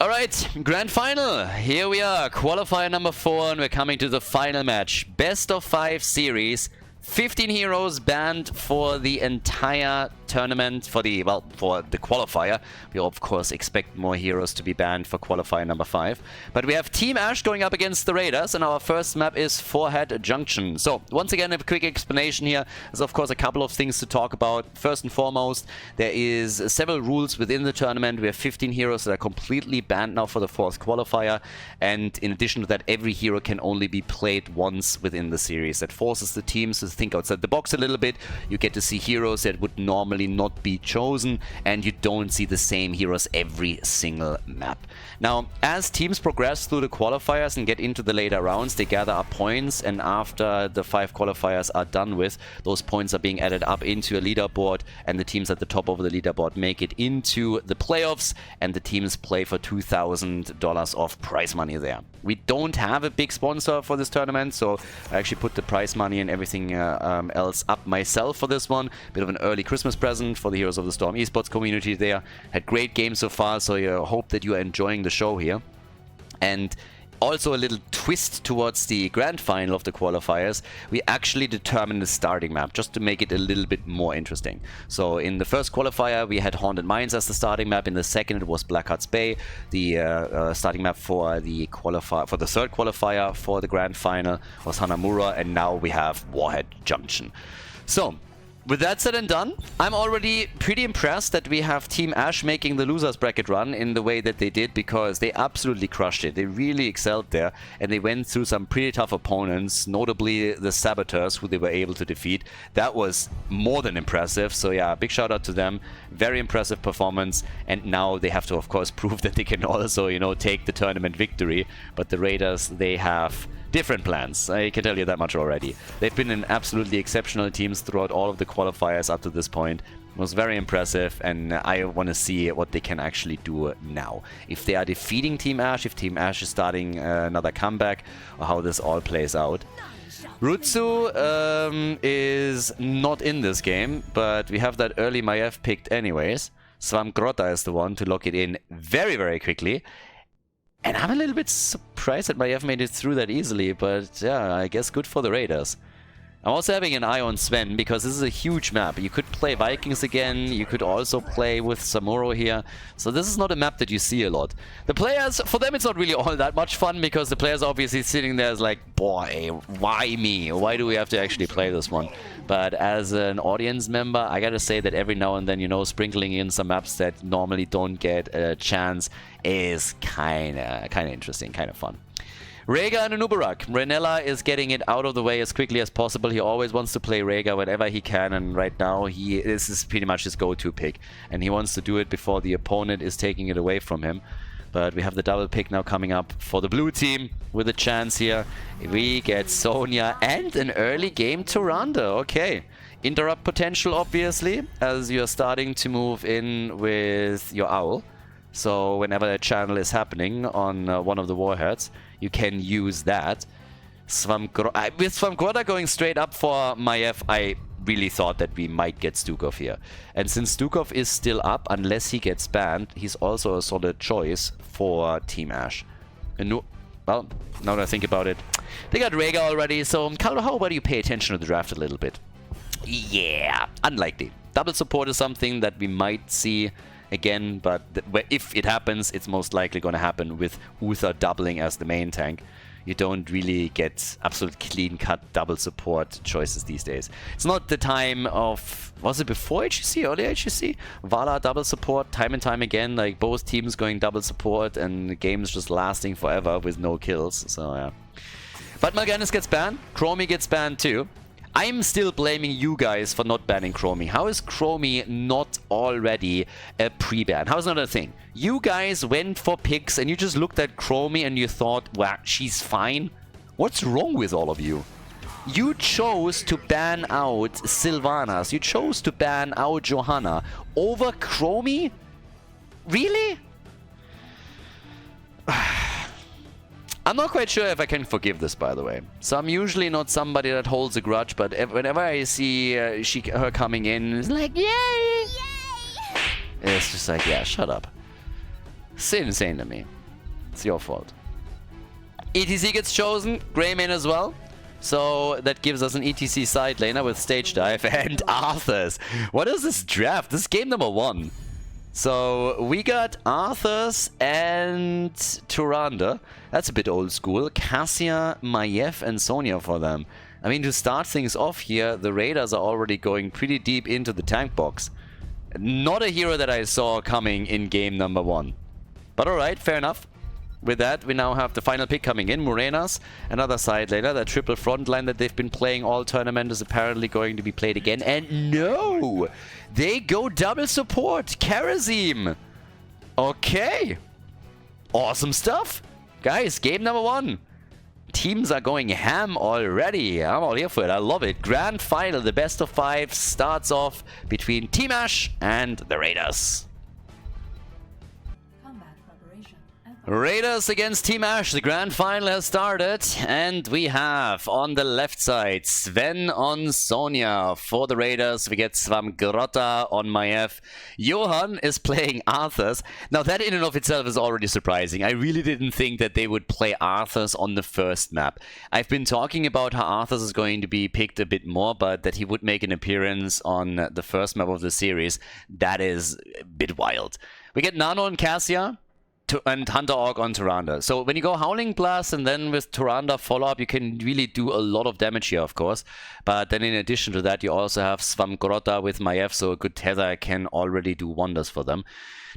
Alright, grand final. Here we are, qualifier number 4, and we're coming to the final match. Best of 5 series. 15 heroes banned for the entire tournament, for the qualifier. We of course expect more heroes to be banned for qualifier number 5. But we have Team Ash going up against the Raiders, and our first map is Warhead Junction. So once again, a quick explanation here. There's of course a couple of things to talk about. First and foremost, there is several rules within the tournament. We have 15 heroes that are completely banned now for the 4th qualifier, and in addition to that, every hero can only be played once within the series. That forces the teams to think outside the box a little bit. You get to see heroes that would normally not be chosen, and you don't see the same heroes every single map. Now, as teams progress through the qualifiers and get into the later rounds, they gather up points, and after the 5 qualifiers are done with, those points are being added up into a leaderboard, and the teams at the top of the leaderboard make it into the playoffs, and the teams play for $2,000 of prize money there. We don't have a big sponsor for this tournament, so I actually put the prize money and everything else up myself for this one. Bit of an early Christmas present for the Heroes of the Storm esports community there. Had great games so far, so I hope that you are enjoying the show here. And also a little twist towards the grand final of the qualifiers. We actually determined the starting map just to make it a little bit more interesting. So in the first qualifier we had Haunted Mines as the starting map. In the second it was Blackheart's Bay. The starting map for the third qualifier for the grand final was Hanamura, and now we have Warhead Junction. So with that said and done, I'm already pretty impressed that we have Team Ash making the losers bracket run in the way that they did, because they absolutely crushed it. They really excelled there, and they went through some pretty tough opponents, notably the Saboteurs, who they were able to defeat. That was more than impressive, so yeah, big shout out to them. Very impressive performance, and now they have to of course prove that they can also, you know, take the tournament victory. But the Raiders, they have different plans, I can tell you that much already. They've been in absolutely exceptional teams throughout all of the qualifiers up to this point. It was very impressive, and I want to see what they can actually do now. If they are defeating Team Ash, if Team Ash is starting another comeback, or how this all plays out. Rutsu is not in this game, but we have that early Maiev picked anyways. Swamgrota is the one to lock it in very, very quickly. And I'm a little bit surprised that Maiev made it through that easily, but yeah, I guess good for the Raiders. I'm also having an eye on Sven, because this is a huge map. You could play Vikings again, you could also play with Samuro here. So this is not a map that you see a lot. The players, for them it's not really all that much fun, because the players are obviously sitting there as like, boy, why me? Why do we have to actually play this one? But as an audience member, I gotta say that every now and then, you know, sprinkling in some maps that normally don't get a chance is kinda interesting, kinda fun. Rhaegar and Anubarak. Renella is getting it out of the way as quickly as possible. He always wants to play Rhaegar whenever he can, and right now this is pretty much his go-to pick. And he wants to do it before the opponent is taking it away from him. But we have the double pick now coming up for the blue team with a chance here. We get Sonya and an early game Tyrande. Okay. Interrupt potential, obviously, as you're starting to move in with your Owl. So whenever a channel is happening on one of the Warheads, you can use that. With Swamgrota going straight up for Maiev, I really thought that we might get Stukov here. And since Stukov is still up, unless he gets banned, he's also a solid choice for Team Ash. And well, now that I think about it, they got Rhaegar already, so Khaldor, how about you pay attention to the draft a little bit? Yeah, unlikely. Double support is something that we might see again, but if it happens, it's most likely going to happen with Uther doubling as the main tank. You don't really get absolute clean-cut double support choices these days. It's not the time of... Was it before HGC? Early HGC? Vala double support time and time again, like both teams going double support and the game's just lasting forever with no kills, so yeah. But Mal'Ganis gets banned, Chromie gets banned too. I'm still blaming you guys for not banning Chromie. How is Chromie not already a pre-ban? How is that a thing? You guys went for picks and you just looked at Chromie and you thought, wow, she's fine. What's wrong with all of you? You chose to ban out Sylvanas. You chose to ban out Johanna over Chromie? Really? I'm not quite sure if I can forgive this, by the way. So I'm usually not somebody that holds a grudge, but whenever I see her coming in, it's like, yay! Yay! It's just like, yeah, shut up. It's insane to me. It's your fault. ETC gets chosen. Greymane as well. So that gives us an ETC side laner with Stage Dive and Arthur's. What is this draft? This is game number 1. So we got Arthur's and Tyrande. That's a bit old school. Cassia, Maiev and Sonya for them. I mean, to start things off here, the Raiders are already going pretty deep into the tank box. Not a hero that I saw coming in game number 1. But alright, fair enough. With that, we now have the final pick coming in. Morenas, another side laner. The triple front line that they've been playing all tournament is apparently going to be played again. And no! They go double support. Karazim. Okay. Awesome stuff. Guys, game number 1. Teams are going ham already. I'm all here for it. I love it. Grand final, the best of 5 starts off between Team Ash and the Raiders. Raiders against Team Ash. The grand final has started. And we have on the left side Sven on Sonya. For the Raiders, we get Svamgrotta on Maiev. Johan is playing Arthur's. Now that in and of itself is already surprising. I really didn't think that they would play Arthur's on the first map. I've been talking about how Arthur's is going to be picked a bit more, but that he would make an appearance on the first map of the series. That is a bit wild. We get Nano and Cassia. And Hunter Orc on Tyrande. So when you go Howling Blast and then with Tyrande follow-up, you can really do a lot of damage here, of course. But then in addition to that, you also have Svamgrotta with Maiev, so a good tether can already do wonders for them.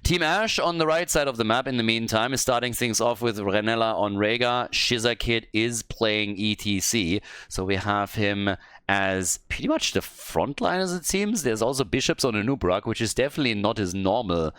Team Ash on the right side of the map, in the meantime, is starting things off with Renella on Rhaegar. Shizakid is playing ETC, so we have him as pretty much the front line, as it seems. There's also Bishops on Anubrak, which is definitely not his normal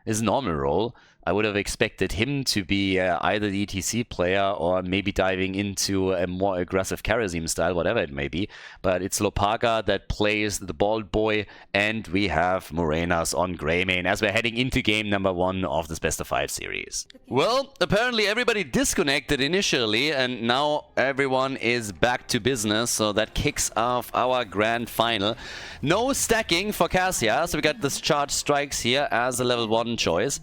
role. I would have expected him to be either the ETC player or maybe diving into a more aggressive Karazim style, whatever it may be. But it's Lopaga that plays the bald boy, and we have Morenas on Greymane as we're heading into game number 1 of this best of 5 series. Well, apparently everybody disconnected initially, and now everyone is back to business, so that kicks off our grand final. No stacking for Cassia, so we got this charge strikes here as a level 1 choice.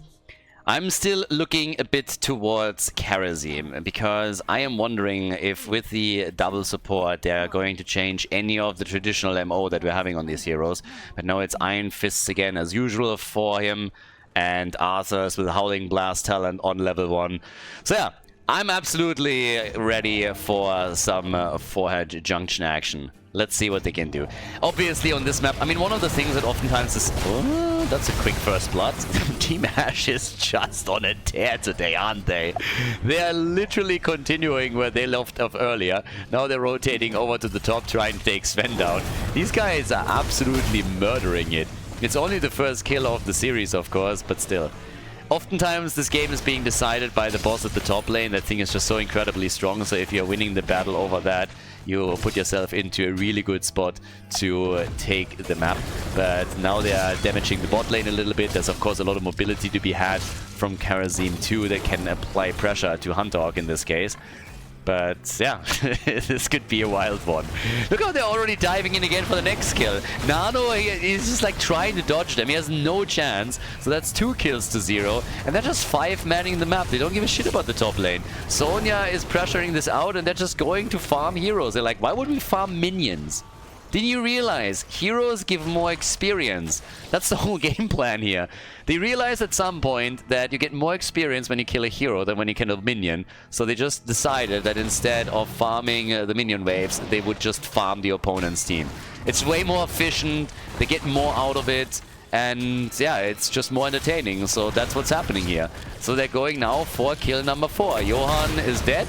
I'm still looking a bit towards Karazim, because I am wondering if with the double support they're going to change any of the traditional MO that we're having on these heroes. But now it's Iron Fists again as usual for him, and Arthur's with Howling Blast talent on level 1. So yeah, I'm absolutely ready for some Warhead Junction action. Let's see what they can do. Obviously on this map, I mean, one of the things that oftentimes is... Oh, that's a quick first blood. Team Ash is just on a tear today, aren't they? They are literally continuing where they left off earlier. Now they're rotating over to the top, trying to take Sven down. These guys are absolutely murdering it. It's only the first kill of the series, of course, but still. Oftentimes this game is being decided by the boss at the top lane. That thing is just so incredibly strong, so if you're winning the battle over that, you put yourself into a really good spot to take the map. But now they are damaging the bot lane a little bit. There's of course a lot of mobility to be had from Karazim too, that can apply pressure to Hunter Orc in this case. But yeah, this could be a wild one. Look how they're already diving in again for the next kill. Nano, he's just like trying to dodge them. He has no chance. So that's 2 kills to 0. And they're just 5 manning the map. They don't give a shit about the top lane. Sonya is pressuring this out and they're just going to farm heroes. They're like, why would we farm minions? Didn't you realize heroes give more experience? That's the whole game plan here. They realized at some point that you get more experience when you kill a hero than when you kill a minion. So they just decided that instead of farming the minion waves, they would just farm the opponent's team. It's way more efficient, they get more out of it, and yeah, it's just more entertaining. So that's what's happening here. So they're going now for kill number 4. Johan is dead.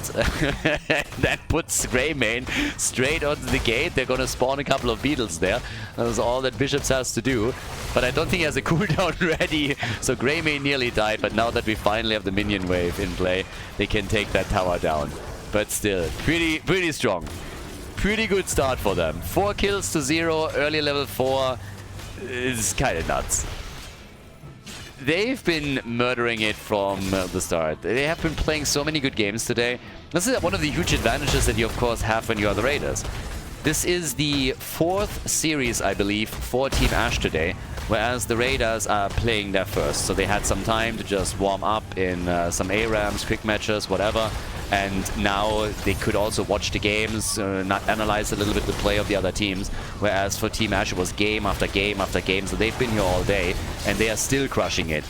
That puts Greymane straight onto the gate. They're going to spawn a couple of beetles there. That's all that Bishops has to do. But I don't think he has a cooldown ready. So Greymane nearly died. But now that we finally have the minion wave in play, they can take that tower down. But still, pretty strong. Pretty good start for them. 4 kills to 0, early level 4. It's kind of nuts. They've been murdering it from the start. They have been playing so many good games today. This is one of the huge advantages that you of course have when you are the Raiders. This is the 4th series, I believe, for Team Ash today, whereas the Raiders are playing there first. So they had some time to just warm up in some ARAMs, quick matches, whatever. And now they could also watch the games, analyze a little bit the play of the other teams. Whereas for Team Ash, it was game after game after game. So they've been here all day, and they are still crushing it.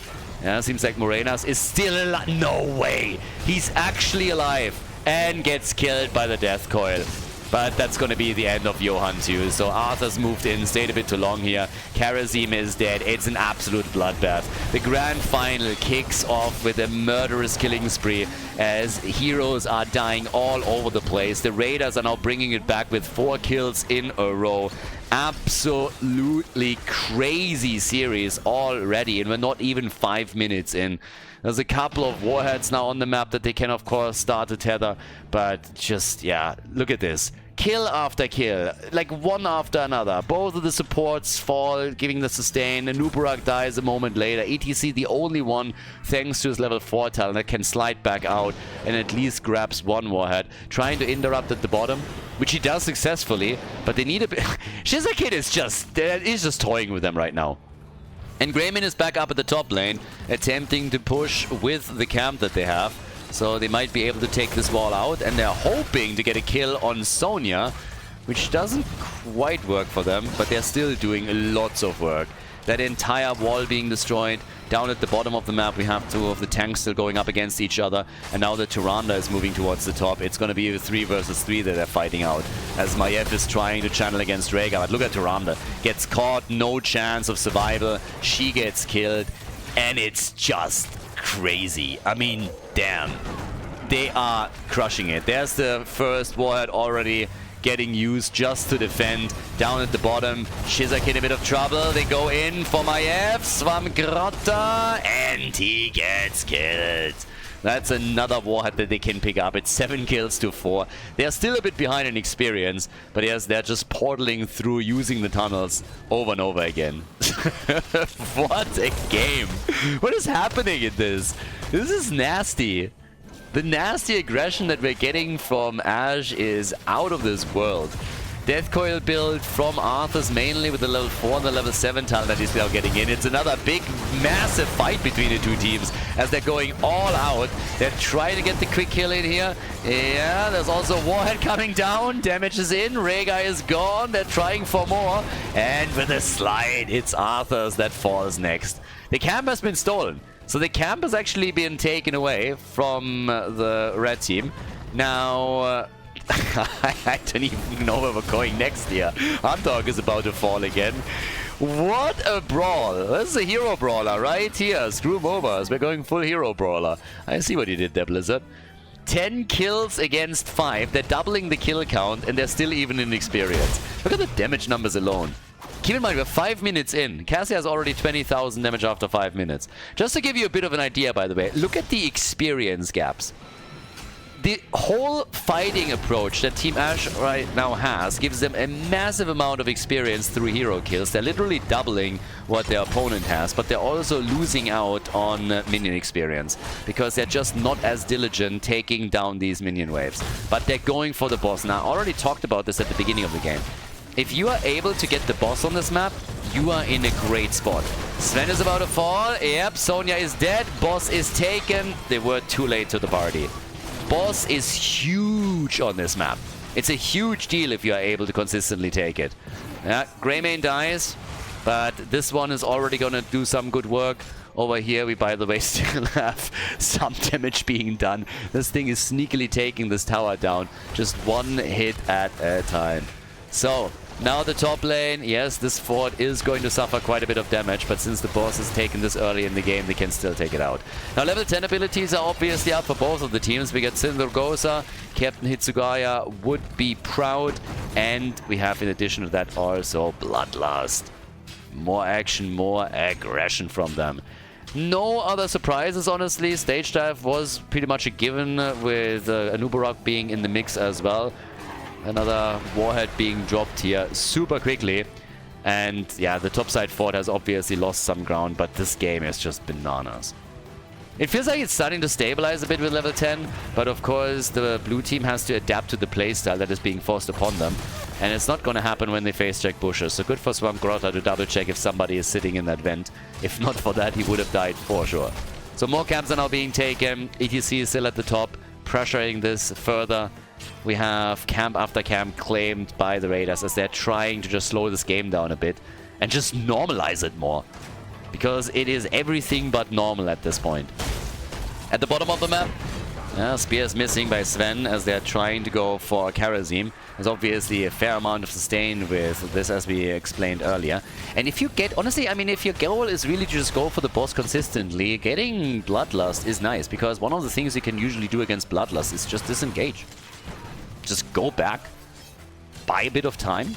Yeah, seems like Morenas is still alive. No way! He's actually alive and gets killed by the Death Coil. But that's going to be the end of Johan too. So Arthur's moved in, stayed a bit too long here. Karazim is dead. It's an absolute bloodbath. The grand final kicks off with a murderous killing spree as heroes are dying all over the place. The Raiders are now bringing it back with 4 kills in a row. Absolutely crazy series already, and we're not even 5 minutes in. There's a couple of Warheads now on the map that they can, of course, start to tether. But just, yeah, look at this. Kill after kill, like one after another. Both of the supports fall, giving the sustain. Nuburak dies a moment later. ETC, the only one, thanks to his level 4 talent, that can slide back out and at least grabs one Warhead. Trying to interrupt at the bottom, which he does successfully, but they need a bit... Shizakid is just toying with them right now. And Greymin is back up at the top lane, attempting to push with the camp that they have. So they might be able to take this wall out, and they're hoping to get a kill on Sonya, which doesn't quite work for them, but they're still doing lots of work. That entire wall being destroyed. Down at the bottom of the map, we have 2 of the tanks still going up against each other. And now the Tyrande is moving towards the top. It's going to be a 3 versus 3 that they're fighting out. As Maiev is trying to channel against Rhaegar. But look at Tyrande. Gets caught, no chance of survival. She gets killed. And it's just crazy. I mean, damn. They are crushing it. There's the first Warhead already getting used just to defend. Down at the bottom, Shizak in a bit of trouble. They go in for Maiev, Swamgrotta, and he gets killed. That's another Warhead that they can pick up. It's 7 kills to 4. They're still a bit behind in experience, but yes, they're just portaling through using the tunnels over and over again. What a game. What is happening in this? This is nasty. The nasty aggression that we're getting from Ashe is out of this world. Death Coil build from Arthur's mainly with the level 4 and the level 7 talent that he's now getting in. It's another big, massive fight between the two teams as they're going all out. They're trying to get the quick kill in here. Yeah, there's also Warhead coming down. Damage is in. Rhaegar is gone. They're trying for more. And with a slide, it's Arthur's that falls next. The camp has been stolen. So the camp has actually been taken away from the red team. Now, I don't even know where we're going next here. Handog is about to fall again. What a brawl. This is a hero brawler right here. Screw MOBAs. We're going full hero brawler. I see what you did there, Blizzard. 10 kills against 5. They're doubling the kill count, and they're still even in experience. Look at the damage numbers alone. Keep in mind, we're 5 minutes in. Cassia has already 20,000 damage after 5 minutes. Just to give you a bit of an idea, by the way, look at the experience gaps. The whole fighting approach that Team Ashe right now has gives them a massive amount of experience through hero kills. They're literally doubling what their opponent has, but they're also losing out on minion experience because they're just not as diligent taking down these minion waves. But they're going for the boss. Now, I already talked about this at the beginning of the game. If you are able to get the boss on this map, you are in a great spot. Sven is about to fall. Yep, Sonya is dead. Boss is taken. They were too late to the party. Boss is huge on this map. It's a huge deal if you are able to consistently take it. Yeah, Greymane dies, but this one is already going to do some good work. Over here, we, by the way, still have some damage being done. This thing is sneakily taking this tower down. Just one hit at a time. So, now the top lane, yes, this fort is going to suffer quite a bit of damage, but since the boss is taken this early in the game, they can still take it out. Now, level 10 abilities are obviously up for both of the teams. We get Sindorgosa, Captain Hitsugaya would be proud, and we have, in addition to that, also Bloodlust. More action, more aggression from them. No other surprises, honestly. Stage dive was pretty much a given with Anubarak being in the mix as well. Another Warhead being dropped here super quickly. And yeah, the topside fort has obviously lost some ground, but this game is just bananas. It feels like it's starting to stabilize a bit with level 10, but of course the blue team has to adapt to the playstyle that is being forced upon them. And it's not going to happen when they face check bushes. So good for Swamp Grotta to double check if somebody is sitting in that vent. If not for that, he would have died for sure. So more camps are now being taken. ETC is still at the top, pressuring this further. We have camp after camp claimed by the Raiders as they're trying to just slow this game down a bit and just normalize it more. Because it is everything but normal at this point. At the bottom of the map, Spear is missing by Sven as they're trying to go for Karazim. There's obviously a fair amount of sustain with this, as we explained earlier. And if you get, honestly, I mean, if your goal is really to just go for the boss consistently, getting Bloodlust is nice. Because one of the things you can usually do against Bloodlust is just disengage. Just go back, buy a bit of time,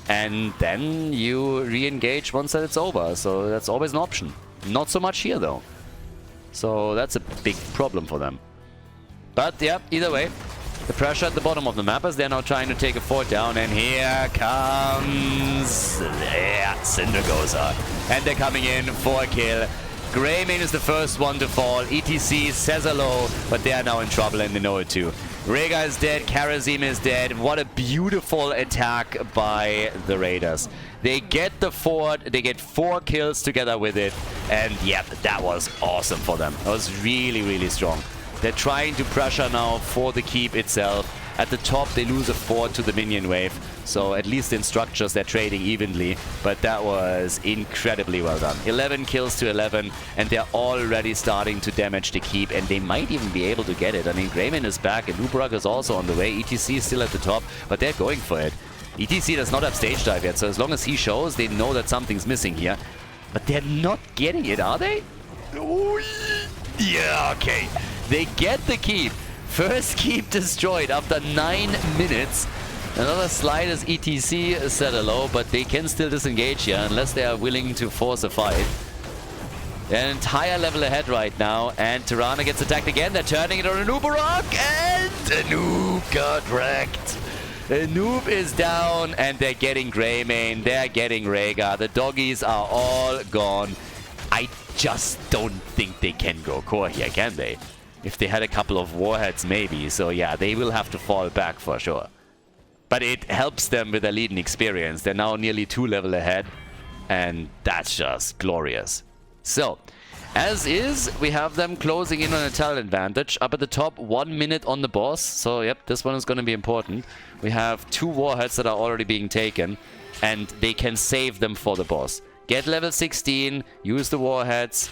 and then you re-engage once that it's over. So that's always an option. Not so much here, though. So that's a big problem for them. But yeah, either way, the pressure at the bottom of the map as they're now trying to take a fort down. And here comes Cindergoza. And they're coming in for a kill. Greymane is the first one to fall. ETC says hello, but they are now in trouble and they know it too. Rhaegar is dead, Karazim is dead. What a beautiful attack by the Raiders. They get the fort, they get 4 kills together with it, and yep, that was awesome for them. That was really, really strong. They're trying to pressure now for the keep itself. At the top, they lose a fort to the minion wave, so at least in structures they're trading evenly, but that was incredibly well done. 11 kills to 11, and they're already starting to damage the keep, and they might even be able to get it. I mean, Greymane is back, and Nubarak is also on the way. ETC is still at the top, but they're going for it. ETC does not have stage dive yet, so as long as he shows, they know that something's missing here. But they're not getting it, are they? Ooh, yeah, okay. They get the keep. First keep destroyed after 9 minutes. Another slide as ETC said hello, but they can still disengage here unless they are willing to force a fight. An entire level ahead right now, and Tirana gets attacked again. They're turning it on Anubarak, and Anub got wrecked. Anub is down, and they're getting Greymane, they're getting Rhaegar. The doggies are all gone. I just don't think they can go core here, can they? If they had a couple of Warheads, maybe. So yeah, they will have to fall back for sure. But it helps them with their leading experience. They're now nearly 2 levels ahead. And that's just glorious. So, as is, we have them closing in on a talent advantage. Up at the top, 1 minute on the boss. So yep, this one is going to be important. We have 2 Warheads that are already being taken. And they can save them for the boss. Get level 16, use the Warheads,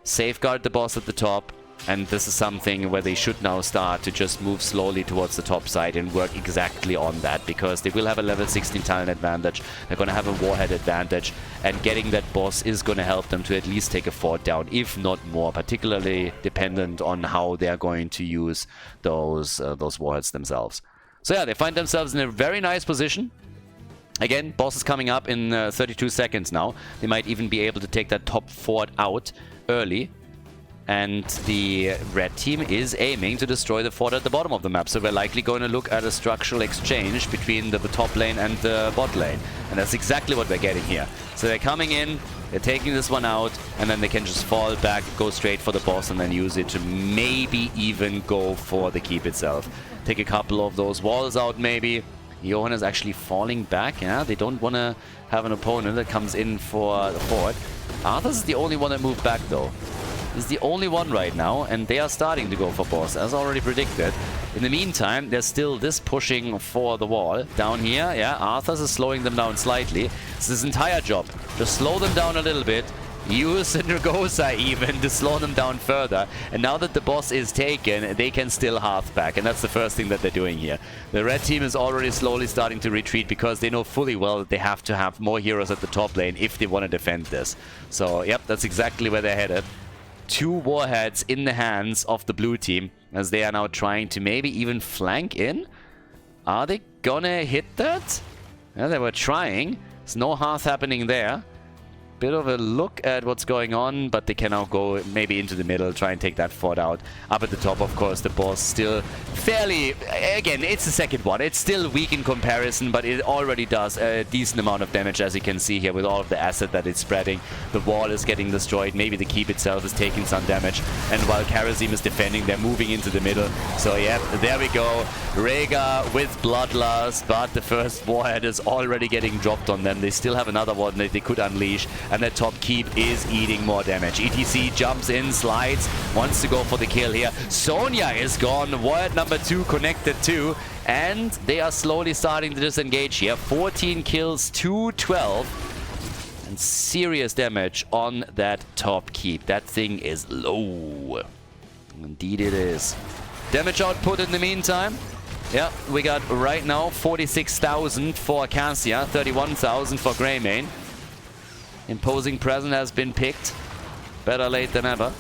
safeguard the boss at the top. And this is something where they should now start to just move slowly towards the top side and work exactly on that, because they will have a level 16 talent advantage. They're going to have a Warhead advantage, and getting that boss is going to help them to at least take a fort down, if not more, particularly dependent on how they're going to use those Warheads themselves. So yeah, they find themselves in a very nice position. Again, boss is coming up in 32 seconds now. They might even be able to take that top fort out early. And the red team is aiming to destroy the fort at the bottom of the map. So we're likely going to look at a structural exchange between the top lane and the bot lane. And that's exactly what we're getting here. So they're coming in, they're taking this one out, and then they can just fall back, go straight for the boss, and then use it to maybe even go for the keep itself. Take a couple of those walls out maybe. Johan is actually falling back. Yeah, they don't want to have an opponent that comes in for the fort. Arthas is the only one that moved back though. Is the only one right now, and they are starting to go for boss, as already predicted. In the meantime, there's still this pushing for the wall. Down here, yeah, Arthas is slowing them down slightly. It's his entire job. Just slow them down a little bit. Use Cindergoza even to slow them down further. And now that the boss is taken, they can still hearth back. And that's the first thing that they're doing here. The red team is already slowly starting to retreat because they know fully well that they have to have more heroes at the top lane if they want to defend this. So, yep, that's exactly where they're headed. 2 Warheads in the hands of the blue team as they are now trying to maybe even flank in. Are they gonna hit that? Yeah, they were trying. There's no hearth happening there. bit of a look at what's going on, but they can now go maybe into the middle, try and take that fort out. Up at the top, of course, the boss still fairly... Again, it's the second one. It's still weak in comparison, but it already does a decent amount of damage, as you can see here, with all of the acid that it's spreading. The wall is getting destroyed. Maybe the keep itself is taking some damage. And while Karazim is defending, they're moving into the middle. So, yeah, there we go. Rhaegar with Bloodlust, but the first Warhead is already getting dropped on them. They still have another one that they could unleash. And that top keep is eating more damage. ETC jumps in, slides, wants to go for the kill here. Sonya is gone. Warhead number 2 connected too. And they are slowly starting to disengage here. 14 kills to 12. And serious damage on that top keep. That thing is low. Indeed it is. Damage output in the meantime. Yeah, we got right now 46,000 for Cassia, 31,000 for Greymane. Imposing Present has been picked. Better late than ever.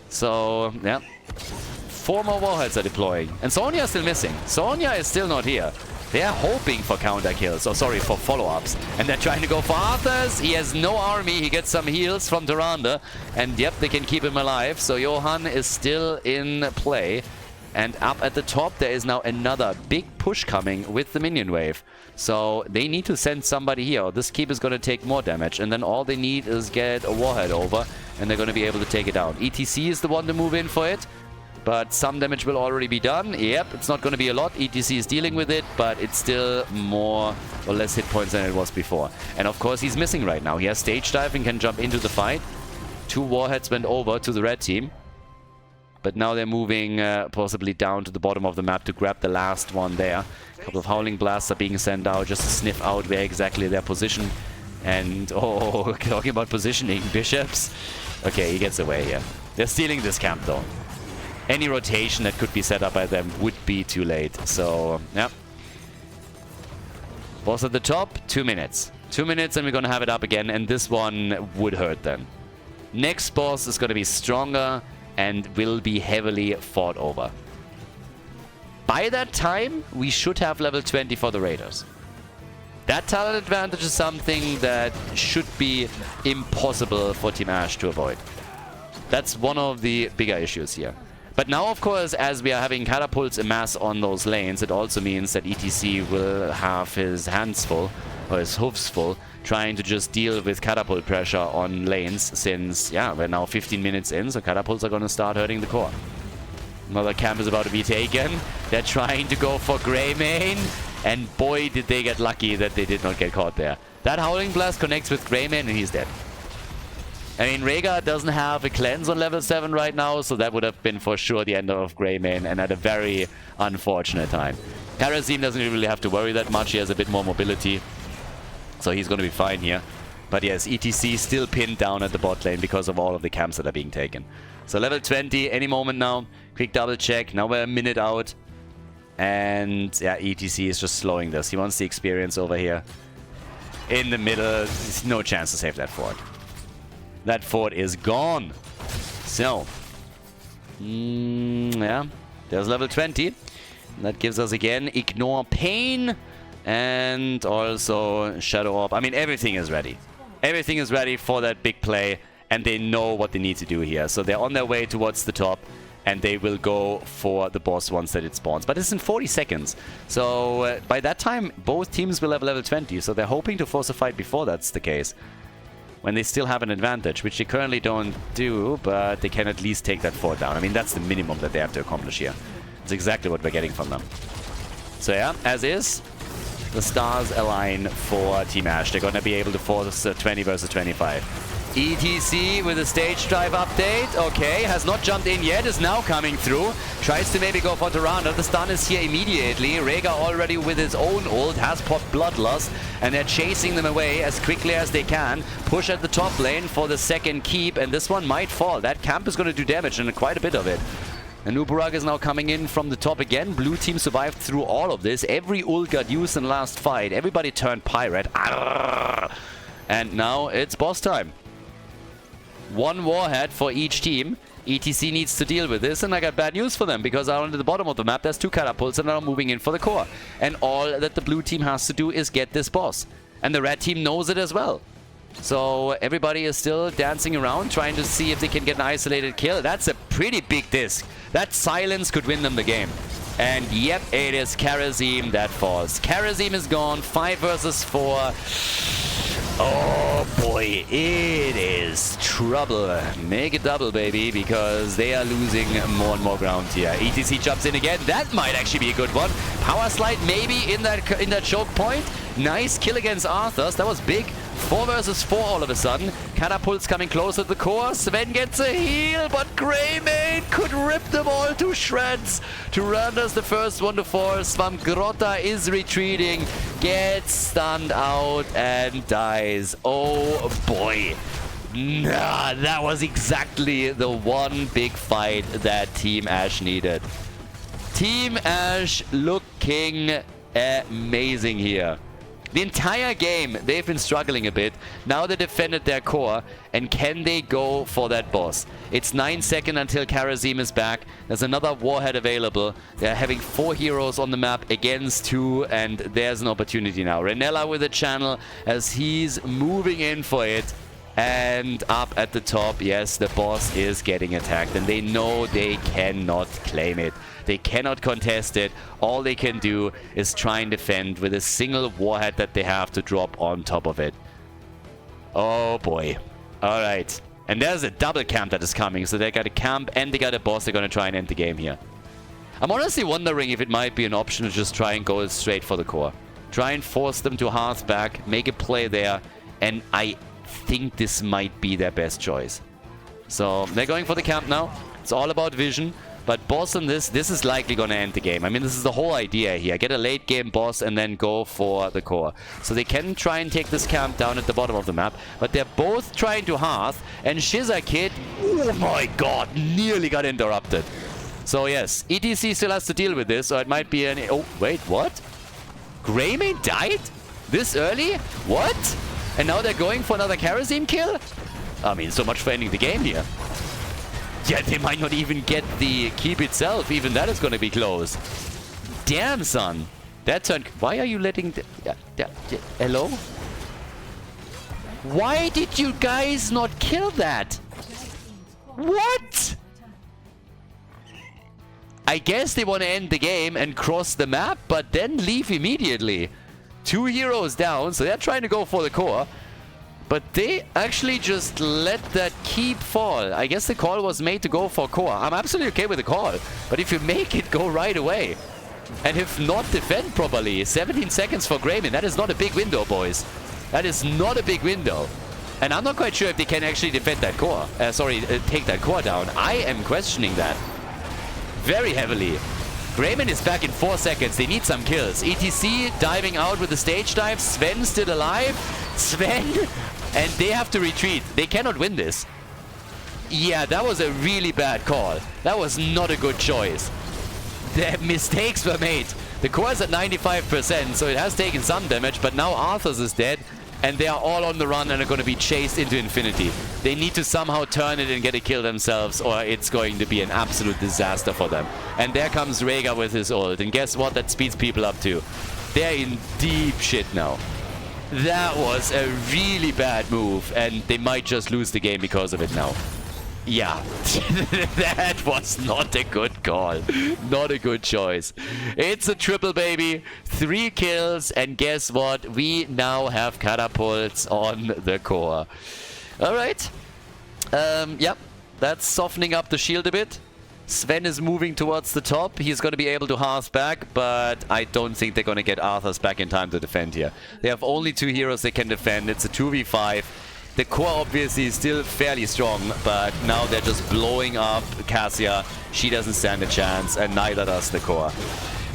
So, yeah. 4 more Warheads are deploying. And Sonya is still missing. Sonya is still not here. They are hoping for counter kills. Oh, sorry, for follow-ups. And they're trying to go for Arthur's. He has no army. He gets some heals from Tyrande. And, yep, they can keep him alive. So Johan is still in play. And up at the top, there is now another big push coming with the minion wave. So they need to send somebody here. This keep is going to take more damage. And then all they need is get a Warhead over. And they're going to be able to take it down. ETC is the one to move in for it. But some damage will already be done. Yep, it's not going to be a lot. ETC is dealing with it. But it's still more or less hit points than it was before. And of course, he's missing right now. He has stage dive and can jump into the fight. 2 Warheads went over to the red team. But now they're moving possibly down to the bottom of the map to grab the last one there. A couple of Howling Blasts are being sent out just to sniff out where exactly their position. And, oh, talking about positioning, Bishops. Okay, he gets away here. They're stealing this camp, though. Any rotation that could be set up by them would be too late. So, yeah. Boss at the top, 2 minutes. 2 minutes and we're going to have it up again. And this one would hurt then. Next boss is going to be stronger and will be heavily fought over. By that time, we should have level 20 for the Raiders. That talent advantage is something that should be impossible for Team Ash to avoid. That's one of the bigger issues here. But now, of course, as we are having catapults amass on those lanes, it also means that ETC will have his hands full, or his hoofs full, trying to just deal with catapult pressure on lanes since, yeah, we're now 15 minutes in, so catapults are going to start hurting the core. Another camp is about to be taken. They're trying to go for Greymane, and boy, did they get lucky that they did not get caught there. That Howling Blast connects with Greymane, and he's dead. I mean, Rhaegar doesn't have a cleanse on level 7 right now, so that would have been for sure the end of Greymane, and at a very unfortunate time. Karazim doesn't really have to worry that much. He has a bit more mobility, so he's going to be fine here. But yes, ETC still pinned down at the bot lane because of all of the camps that are being taken. So level 20, any moment now. Quick double check. Now we're a minute out. And yeah, ETC is just slowing this. He wants the experience over here. In the middle, there's no chance to save that fort. That fort is gone. So, yeah, there's level 20. That gives us again Ignore Pain and also Shadow Orb. I mean, everything is ready. Everything is ready for that big play, and they know what they need to do here. So they're on their way towards the top, and they will go for the boss once that it spawns. But it's in 40 seconds. So by that time, both teams will have level 20. So they're hoping to force a fight before that's the case. When they still have an advantage, which they currently don't do, but they can at least take that fort down. I mean, that's the minimum that they have to accomplish here. It's exactly what we're getting from them. So yeah, as is, the stars align for Team Ash. They're going to be able to force 20 versus 25. ETC with a stage drive update. Okay, has not jumped in yet, is now coming through. Tries to maybe go for Tyrande. The stun is here immediately. Rhaegar already with his own ult has popped Bloodlust, and they're chasing them away as quickly as they can. Push at the top lane for the second keep, and this one might fall. That camp is going to do damage, and quite a bit of it. And Uberag is now coming in from the top again. Blue team survived through all of this. Every ult got used in the last fight. Everybody turned pirate. And now it's boss time. 1 Warhead for each team. ETC needs to deal with this, and I got bad news for them, because out at the bottom of the map there's 2 catapults and they're moving in for the core. And all that the blue team has to do is get this boss. And the red team knows it as well. So everybody is still dancing around, trying to see if they can get an isolated kill. That's a pretty big disc. That silence could win them the game. And yep, it is Karazim that falls. Karazim is gone. 5 versus 4. Oh boy, it is trouble. Make it double, baby, because they are losing more and more ground here. ETC jumps in again. That might actually be a good one. Power slide maybe in that choke point. Nice kill against Arthurs. That was big. 4 versus 4 all of a sudden. Catapult's coming closer to the core. Sven gets a heal, but Greymane could rip them all to shreds. Tyranda's the first one to fall. Svamgrotta is retreating, gets stunned out and dies. Oh boy. Nah, that was exactly the one big fight that Team Ash needed. Team Ash looking amazing here. The entire game, they've been struggling a bit. Now they defended their core, and can they go for that boss? It's 9 seconds until Karazim is back. There's another Warhead available. They're having 4 heroes on the map against 2, and there's an opportunity now. Renella with a channel as he's moving in for it. And up at the top, yes, the boss is getting attacked, and they know they cannot claim it. They cannot contest it. All they can do is try and defend with a single Warhead that they have to drop on top of it. Oh boy. Alright. And there's a double camp that is coming. So they got a camp and they got a boss. They're going to try and end the game here. I'm honestly wondering if it might be an option to just try and go straight for the core. Try and force them to hearth back. Make a play there. And I think this might be their best choice. So they're going for the camp now. It's all about vision. But boss on this is likely going to end the game. I mean, this is the whole idea here. Get a late game boss and then go for the core. So they can try and take this camp down at the bottom of the map. But they're both trying to hearth. And Shiza Kid, oh my god, nearly got interrupted. So yes, ETC still has to deal with this. So it might be an... Oh, wait, what? Greymane died? This early? What? And now they're going for another Karazim kill? I mean, so much for ending the game here. Yeah, they might not even get the keep itself. Even that is going to be close. Damn, son. That turned... Why are you letting... Hello? Why did you guys not kill that? What? I guess they want to end the game and cross the map, but then leave immediately. 2 heroes down, so they're trying to go for the core. But they actually just let that keep fall. I guess the call was made to go for core. I'm absolutely okay with the call. But if you make it go right away, and if not defend properly, 17 seconds for Greymane, that is not a big window, boys. That is not a big window. And I'm not quite sure if they can actually defend that core. Take that core down. I am questioning that very heavily. Greymane is back in 4 seconds. They need some kills. ETC diving out with the stage dive. Sven still alive. Sven... And they have to retreat. They cannot win this. Yeah, that was a really bad call. That was not a good choice. The mistakes were made. The core is at 95%, so it has taken some damage, but now Arthurs is dead, and they are all on the run and are going to be chased into infinity. They need to somehow turn it and get a kill themselves, or it's going to be an absolute disaster for them. And there comes Rhaegar with his ult, and guess what? That speeds people up too. They're in deep shit now. That was a really bad move, and they might just lose the game because of it now. Yeah, that was not a good call. Not a good choice. It's a triple, baby. 3 kills, and guess what? We now have catapults on the core. Alright. Yep, that's softening up the shield a bit. Sven is moving towards the top. He's going to be able to hearth back, but I don't think they're going to get Arthurs back in time to defend here. They have only 2 heroes they can defend. It's a 2v5. The core obviously is still fairly strong, but now they're just blowing up Cassia. She doesn't stand a chance, and neither does the core.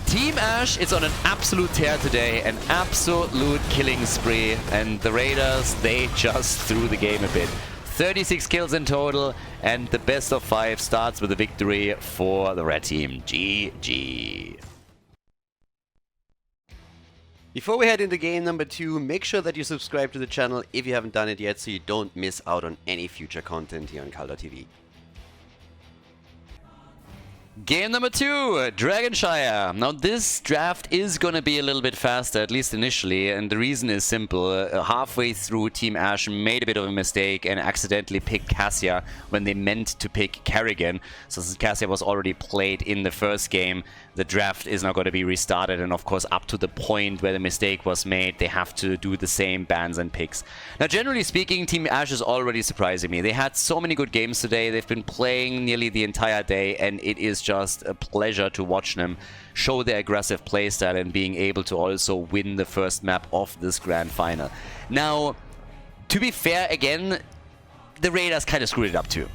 Team Ash is on an absolute tear today, an absolute killing spree, and the Raiders, they just threw the game a bit. 36 kills in total, and the best of 5 starts with a victory for the red team. GG. Before we head into game number 2, make sure that you subscribe to the channel if you haven't done it yet, so you don't miss out on any future content here on Khaldor TV. Game number 2, Dragonshire. Now this draft is going to be a little bit faster, at least initially, and the reason is simple. Halfway through, Team Ash made a bit of a mistake and accidentally picked Cassia when they meant to pick Kerrigan. So since Cassia was already played in the first game, the draft is now going to be restarted, and of course up to the point where the mistake was made, they have to do the same bans and picks. Now generally speaking, Team Ash is already surprising me. They had so many good games today, they've been playing nearly the entire day, and it is just a pleasure to watch them show their aggressive playstyle and being able to also win the first map of this grand final. Now, to be fair, again, the Raiders kind of screwed it up too.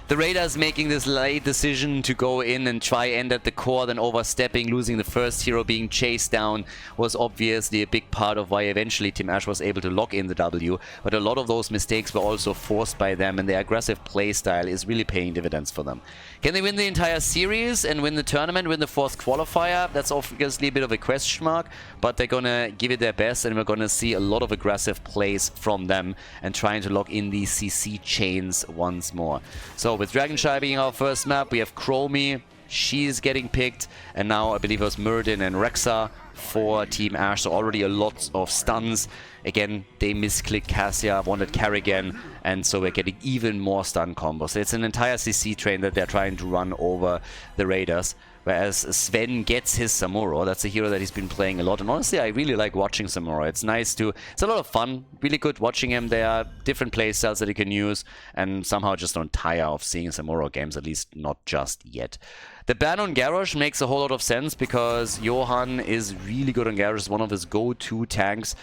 The Raiders making this late decision to go in and try end at the core, then overstepping, losing the first hero, being chased down, was obviously a big part of why eventually Team Ash was able to lock in the W. But a lot of those mistakes were also forced by them, and their aggressive playstyle is really paying dividends for them. Can they win the entire series and win the tournament, win the 4th qualifier? That's obviously a bit of a question mark, but they're gonna give it their best, and we're gonna see a lot of aggressive plays from them and trying to lock in these CC chains once more. So with Dragonshire being our first map, we have Chromie, she's getting picked, and now I believe it was Muradin and Rexa for Team Ash, so already a lot of stuns. Again, they misclicked Cassia, wanted Kerrigan, and so we're getting even more stun combos. It's an entire CC train that they're trying to run over the Raiders. Whereas Sven gets his Samuro. That's a hero that he's been playing a lot. And honestly, I really like watching Samuro. It's nice to... It's a lot of fun. Really good watching him. There are different playstyles that he can use. And somehow just don't tire of seeing Samuro games, at least not just yet. The ban on Garrosh makes a whole lot of sense because Johan is really good on Garrosh. It's one of his go-to tanks.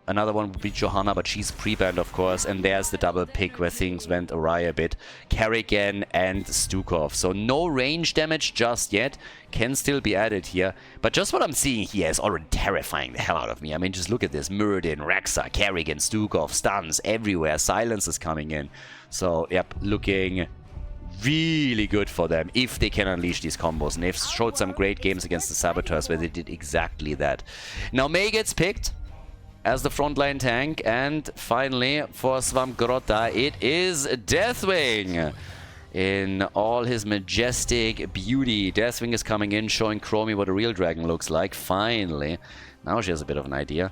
Another one would be Johanna, but she's pre-banned, of course. And there's the double pick where things went awry a bit. Kerrigan and Stukov. So no range damage just yet. Can still be added here. But just what I'm seeing here is already terrifying the hell out of me. I mean, just look at this. Muradin, Rexa, Kerrigan, Stukov, stuns everywhere. Silence is coming in. So, yep, looking really good for them if they can unleash these combos. And they've showed some great games against the Saboteurs where they did exactly that. Now, May gets picked as the frontline tank, and finally for Svampgrota it is Deathwing in all his majestic beauty. Deathwing is coming in, showing Chromie what a real dragon looks like. Finally, now she has a bit of an idea,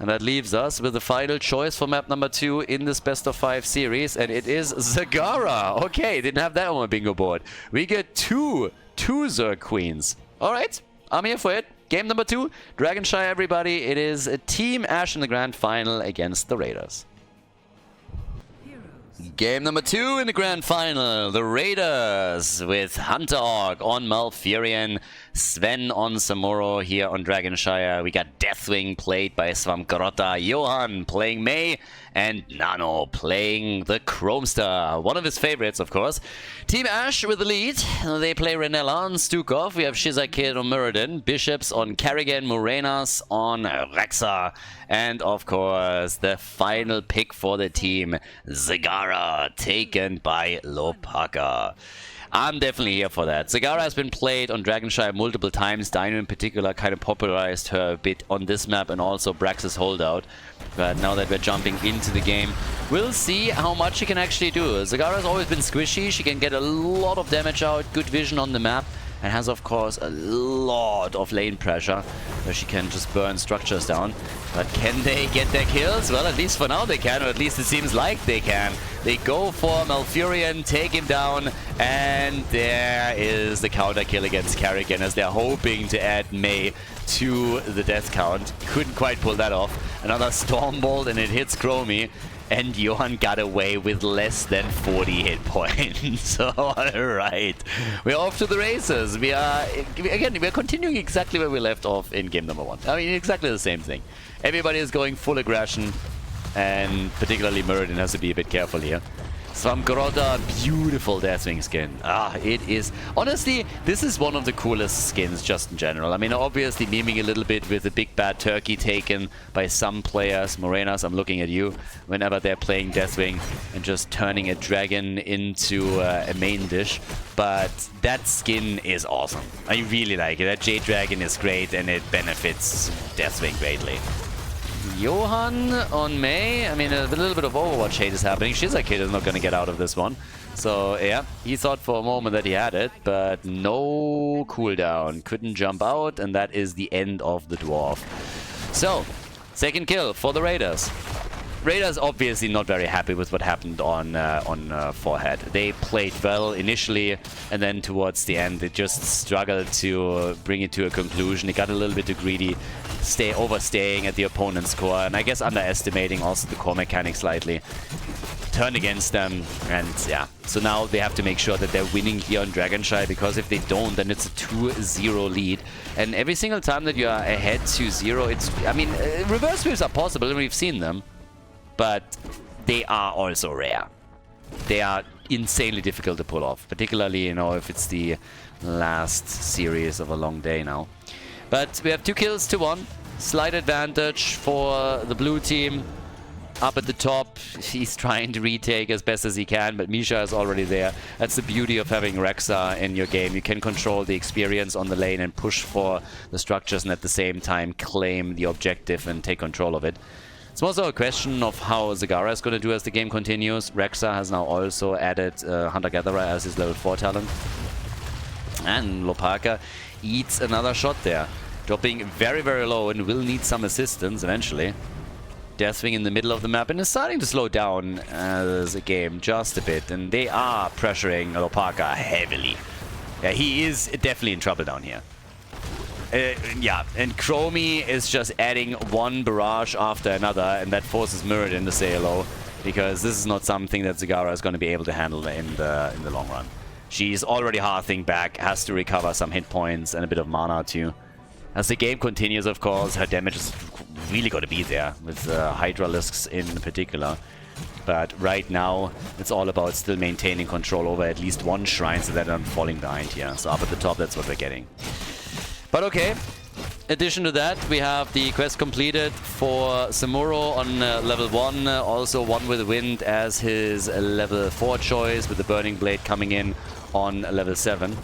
and that leaves us with the final choice for map number 2 in this best of 5 series, and it is Zagara. Okay, didn't have that on my bingo board. We get two Zerg Queens. All right, I'm here for it. Game number 2, Dragonshire, everybody. It is Team Ash in the grand final against the Raiders. Game number 2 in the grand final, the Raiders with Hunter Hawk on Malfurion, Sven on Samuro here on Dragonshire. We got Deathwing played by Svampgrota, Johan playing May, and Nano playing the Chromestar, one of his favorites, of course. Team Ash with the lead. They play Renella on Stukov. We have Shizakid on Muradin, Bishops on Kerrigan, Morenas on Rexa, and of course the final pick for the team, Zagara, taken by Lopaka. I'm definitely here for that. Zagara has been played on Dragonshire multiple times. Dino in particular kind of popularized her a bit on this map, and also Brax's holdout. But now that we're jumping into the game, we'll see how much she can actually do. Zagara has always been squishy. She can get a lot of damage out, good vision on the map, and has of course a lot of lane pressure where she can just burn structures down. But can they get their kills? Well, at least for now they can, or at least it seems like they can. They go for Malfurion, take him down, and there is the counter kill against Kerrigan as they're hoping to add May to the death count. Couldn't quite pull that off. Another Stormbolt and it hits Chromie. And Johan got away with less than 40 hit points. Alright, we're off to the races. We're continuing exactly where we left off in game number 1. I mean, exactly the same thing. Everybody is going full aggression, and particularly Muradin has to be a bit careful here. Svampgrota, beautiful Deathwing skin. It is... Honestly, this is one of the coolest skins just in general. I mean, obviously memeing a little bit with the big bad turkey taken by some players. Morenas, I'm looking at you. Whenever they're playing Deathwing and just turning a dragon into a main dish. But that skin is awesome. I really like it. That Jade Dragon is great and it benefits Deathwing greatly. Johan on May. I mean, a little bit of Overwatch hate is happening. Shizakid is not going to get out of this one. So, yeah, he thought for a moment that he had it, but no cooldown. Couldn't jump out, and that is the end of the Dwarf. So, second kill for the Raiders. Raiders obviously not very happy with what happened on Warhead. They played well initially, and then towards the end they just struggled to bring it to a conclusion. They got a little bit too greedy, overstaying at the opponent's core, and I guess underestimating also the core mechanics slightly. Turned against them, and yeah, so now they have to make sure that they're winning here on Dragonshire, because if they don't, then it's a 2-0 lead. And every single time that you are ahead 2-0, it's, I mean, reverse sweeps are possible, and we've seen them. But they are also rare. They are insanely difficult to pull off, particularly, you know, if it's the last series of a long day now. But we have 2 kills to 1. Slight advantage for the blue team. Up at the top, he's trying to retake as best as he can, but Misha is already there. That's the beauty of having Rexa in your game. You can control the experience on the lane and push for the structures, and at the same time claim the objective and take control of it. It's also a question of how Zagara is going to do as the game continues. Rexa has now also added Hunter-Gatherer as his level 4 talent. And Lopaka eats another shot there. Dropping very, very low and will need some assistance eventually. Deathwing in the middle of the map, and is starting to slow down as a game just a bit. And they are pressuring Lopaka heavily. Yeah, he is definitely in trouble down here. Yeah, and Chromie is just adding one barrage after another, and that forces Muradin to say hello, because this is not something that Zagara is going to be able to handle in the long run. She's already Hearthing back, has to recover some hit points and a bit of mana too. As the game continues, of course, her damage is really going to be there, with Hydralisks in particular. But right now, it's all about still maintaining control over at least one shrine so that I'm falling behind here. So up at the top, that's what we're getting. But okay, addition to that, we have the quest completed for Samuro on level 1. Also one with Wind as his level 4 choice, with the Burning Blade coming in on level 7.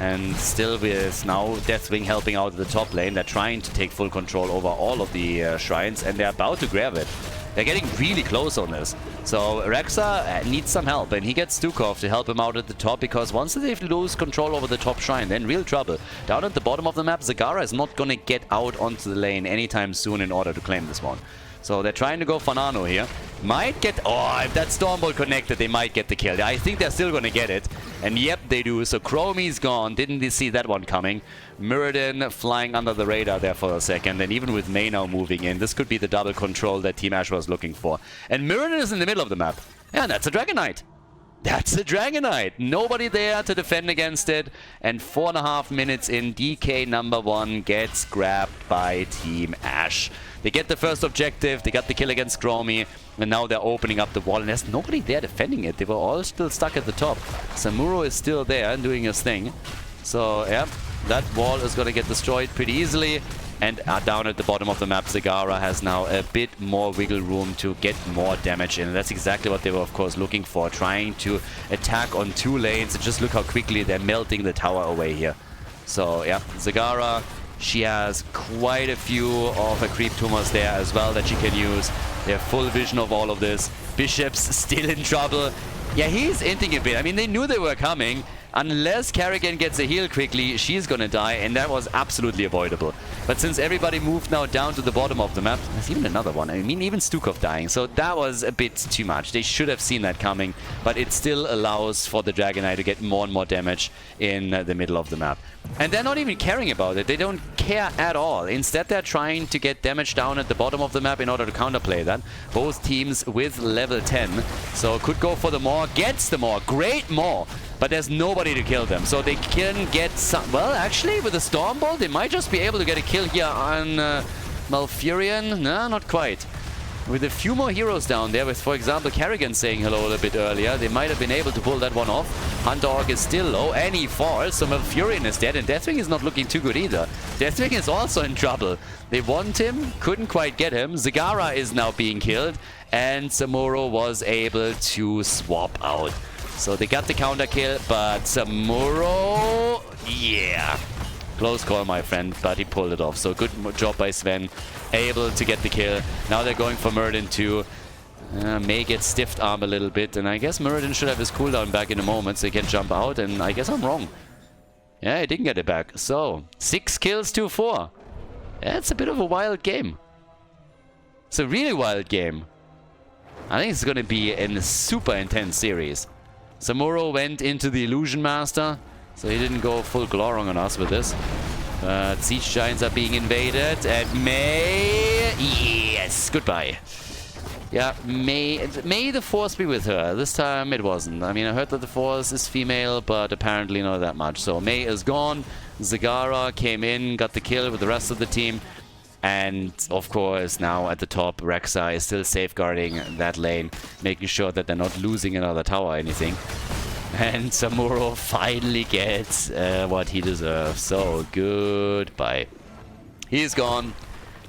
And still with now Deathwing helping out the top lane. They're trying to take full control over all of the shrines, and they're about to grab it. They're getting really close on this. So Rexa needs some help, and he gets Stukov to help him out at the top, because once they lose control over the top shrine, they're in real trouble. Down at the bottom of the map, Zagara is not going to get out onto the lane anytime soon in order to claim this one. So they're trying to go for Nano here. Might get... Oh, if that Stormbolt connected, they might get the kill. I think they're still going to get it. And yep, they do. So Chromie's gone. Didn't see that one coming. Muradin flying under the radar there for a second. And even with Mei now moving in, this could be the double control that Team Ash was looking for. And Muradin is in the middle of the map. Yeah, that's a Dragon Knight. That's a Dragon Knight. Nobody there to defend against it. And 4.5 minutes in, DK number 1 gets grabbed by Team Ash. They get the first objective, they got the kill against Chromie, and now they're opening up the wall, and there's nobody there defending it. They were all still stuck at the top. Samuro is still there and doing his thing. So, yeah, that wall is going to get destroyed pretty easily. And down at the bottom of the map, Zagara has now a bit more wiggle room to get more damage in. And that's exactly what they were, of course, looking for. Trying to attack on 2 lanes. And just look how quickly they're melting the tower away here. So, yeah, Zagara, she has quite a few of her creep tumors there as well that she can use. They have full vision of all of this. Bishop's still in trouble. Yeah, he's inting a bit. I mean, they knew they were coming. Unless Kerrigan gets a heal quickly, she's gonna die, and that was absolutely avoidable. But since everybody moved now down to the bottom of the map, there's even another one. I mean, even Stukov dying, so that was a bit too much. They should have seen that coming, but it still allows for the Dragon Knight to get more and more damage in the middle of the map. And they're not even caring about it. They don't care at all. Instead, they're trying to get damage down at the bottom of the map in order to counterplay that. Both teams with level 10, so could go for the Maw, gets the Maw, great Maw. But there's nobody to kill them, so they can get some... Well, actually, with a Stormbolt, they might just be able to get a kill here on Malfurion. No, not quite. With a few more heroes down there, with, for example, Kerrigan saying hello a little bit earlier, they might have been able to pull that one off. Hunter is still low, and he falls, so Malfurion is dead, and Deathwing is not looking too good either. Deathwing is also in trouble. They want him, couldn't quite get him. Zagara is now being killed, and Samuro was able to swap out. So they got the counter kill, but Samuro, yeah. Close call, my friend, but he pulled it off. So good job by Sven, able to get the kill. Now they're going for Muradin too. May get stiffed arm a little bit, and I guess Muradin should have his cooldown back in a moment so he can jump out, and I guess I'm wrong. Yeah, he didn't get it back. So, 6 kills to 4. Yeah, it's a bit of a wild game. It's a really wild game. I think it's going to be a super intense series. Samuro went into the Illusion Master, so he didn't go full Glorong on us with this. Siege Giants are being invaded, and May... Yes, goodbye. Yeah, May the Force be with her. This time it wasn't. I mean, I heard that the Force is female, but apparently not that much. So May is gone. Zagara came in, got the kill with the rest of the team. And, of course, now at the top, Rexa is still safeguarding that lane, making sure that they're not losing another tower or anything. And Samuro finally gets what he deserves. So, goodbye. He's gone.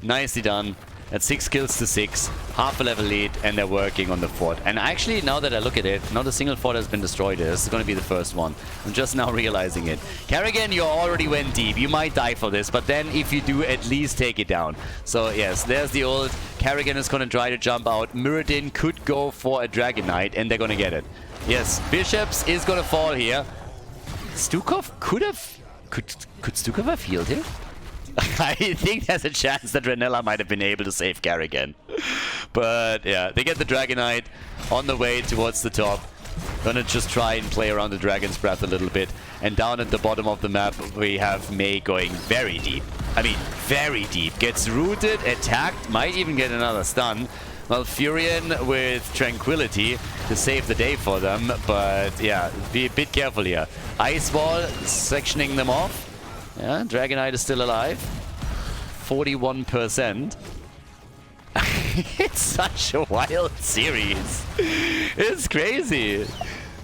Nicely done. At 6 kills to 6, half a level lead, and they're working on the fort. And actually, now that I look at it, not a single fort has been destroyed. This is going to be the first one. I'm just now realizing it. Kerrigan, you already went deep. You might die for this, but then if you do, at least take it down. So yes, there's the ult. Kerrigan is going to try to jump out. Muradin could go for a Dragon Knight, and they're going to get it. Yes, Bishops is going to fall here. Stukov could have... Could Stukov have healed him? I think there's a chance that Renella might have been able to save Kerrigan. But yeah, they get the Dragon Knight on the way towards the top. Gonna just try and play around the Dragon's Breath a little bit. And down at the bottom of the map, we have May going very deep. I mean, very deep. Gets rooted, attacked, might even get another stun. Malfurion with Tranquility to save the day for them. But yeah, be a bit careful here. Ice Wall sectioning them off. Yeah, Dragon Knight is still alive. 41%. It's such a wild series. It's crazy.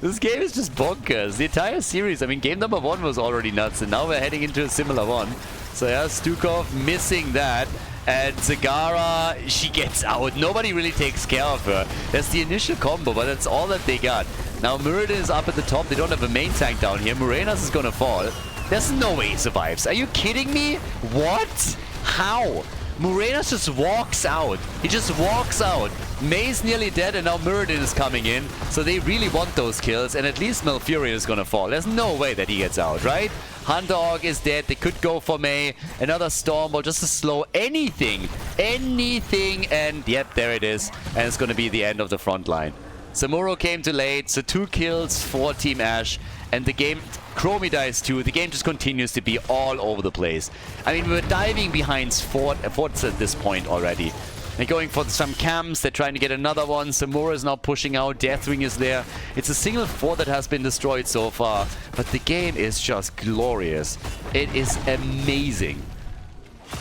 This game is just bonkers. The entire series, I mean, game number 1 was already nuts, and now we're heading into a similar one. So yeah, Stukov missing that. And Zagara, she gets out. Nobody really takes care of her. That's the initial combo, but that's all that they got. Now Muradin is up at the top. They don't have a main tank down here. Morenas is gonna fall. There's no way he survives. Are you kidding me? What? How? Morenas just walks out. He just walks out. May's nearly dead, and now Muradin is coming in. So they really want those kills, and at least Malfurion is gonna fall. There's no way that he gets out, right? Hunter Hawk is dead. They could go for May. Another Stormbolt just to slow anything. Anything. And yep, there it is. And it's gonna be the end of the front line. Samuro came too late, so 2 kills for Team Ash. And the game, Chromie dies too. The game just continues to be all over the place. I mean, we're diving behind forts at this point already. They're going for some camps. They're trying to get another one. Samura is now pushing out. Deathwing is there. It's a single fort that has been destroyed so far. But the game is just glorious. It is amazing.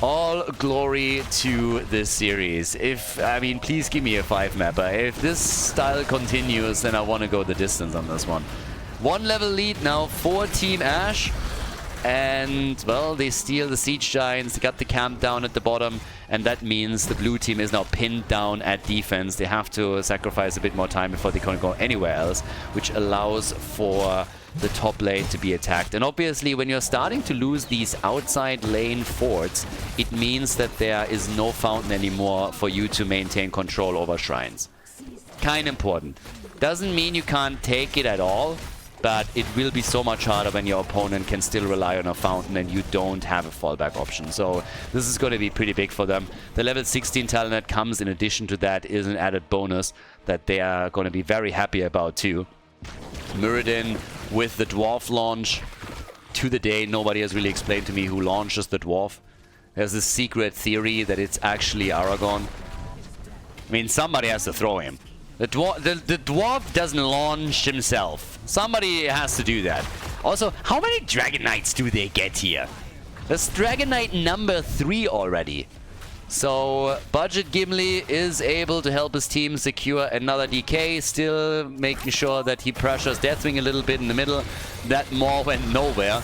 All glory to this series. I mean, please give me a 5-mapper. If this style continues, then I want to go the distance on this one. 1 level lead now for Team Ash. And, well, they steal the Siege Giants. They got the camp down at the bottom. And that means the blue team is now pinned down at defense. They have to sacrifice a bit more time before they can go anywhere else, which allows for the top lane to be attacked. And obviously, when you're starting to lose these outside lane forts, it means that there is no fountain anymore for you to maintain control over shrines. Kind of important. Doesn't mean you can't take it at all, but it will be so much harder when your opponent can still rely on a fountain and you don't have a fallback option. So this is going to be pretty big for them. The level 16 Talonhead comes in addition to that, is an added bonus that they are going to be very happy about too. Muradin with the dwarf launch. To the day, nobody has really explained to me who launches the dwarf. There's this secret theory that it's actually Aragorn. I mean, somebody has to throw him. The dwarf doesn't launch himself. Somebody has to do that. Also, how many Dragon Knights do they get here? That's Dragon Knight number 3 already. So, Budget Gimli is able to help his team secure another DK, still making sure that he pressures Deathwing a little bit in the middle. That Maw went nowhere.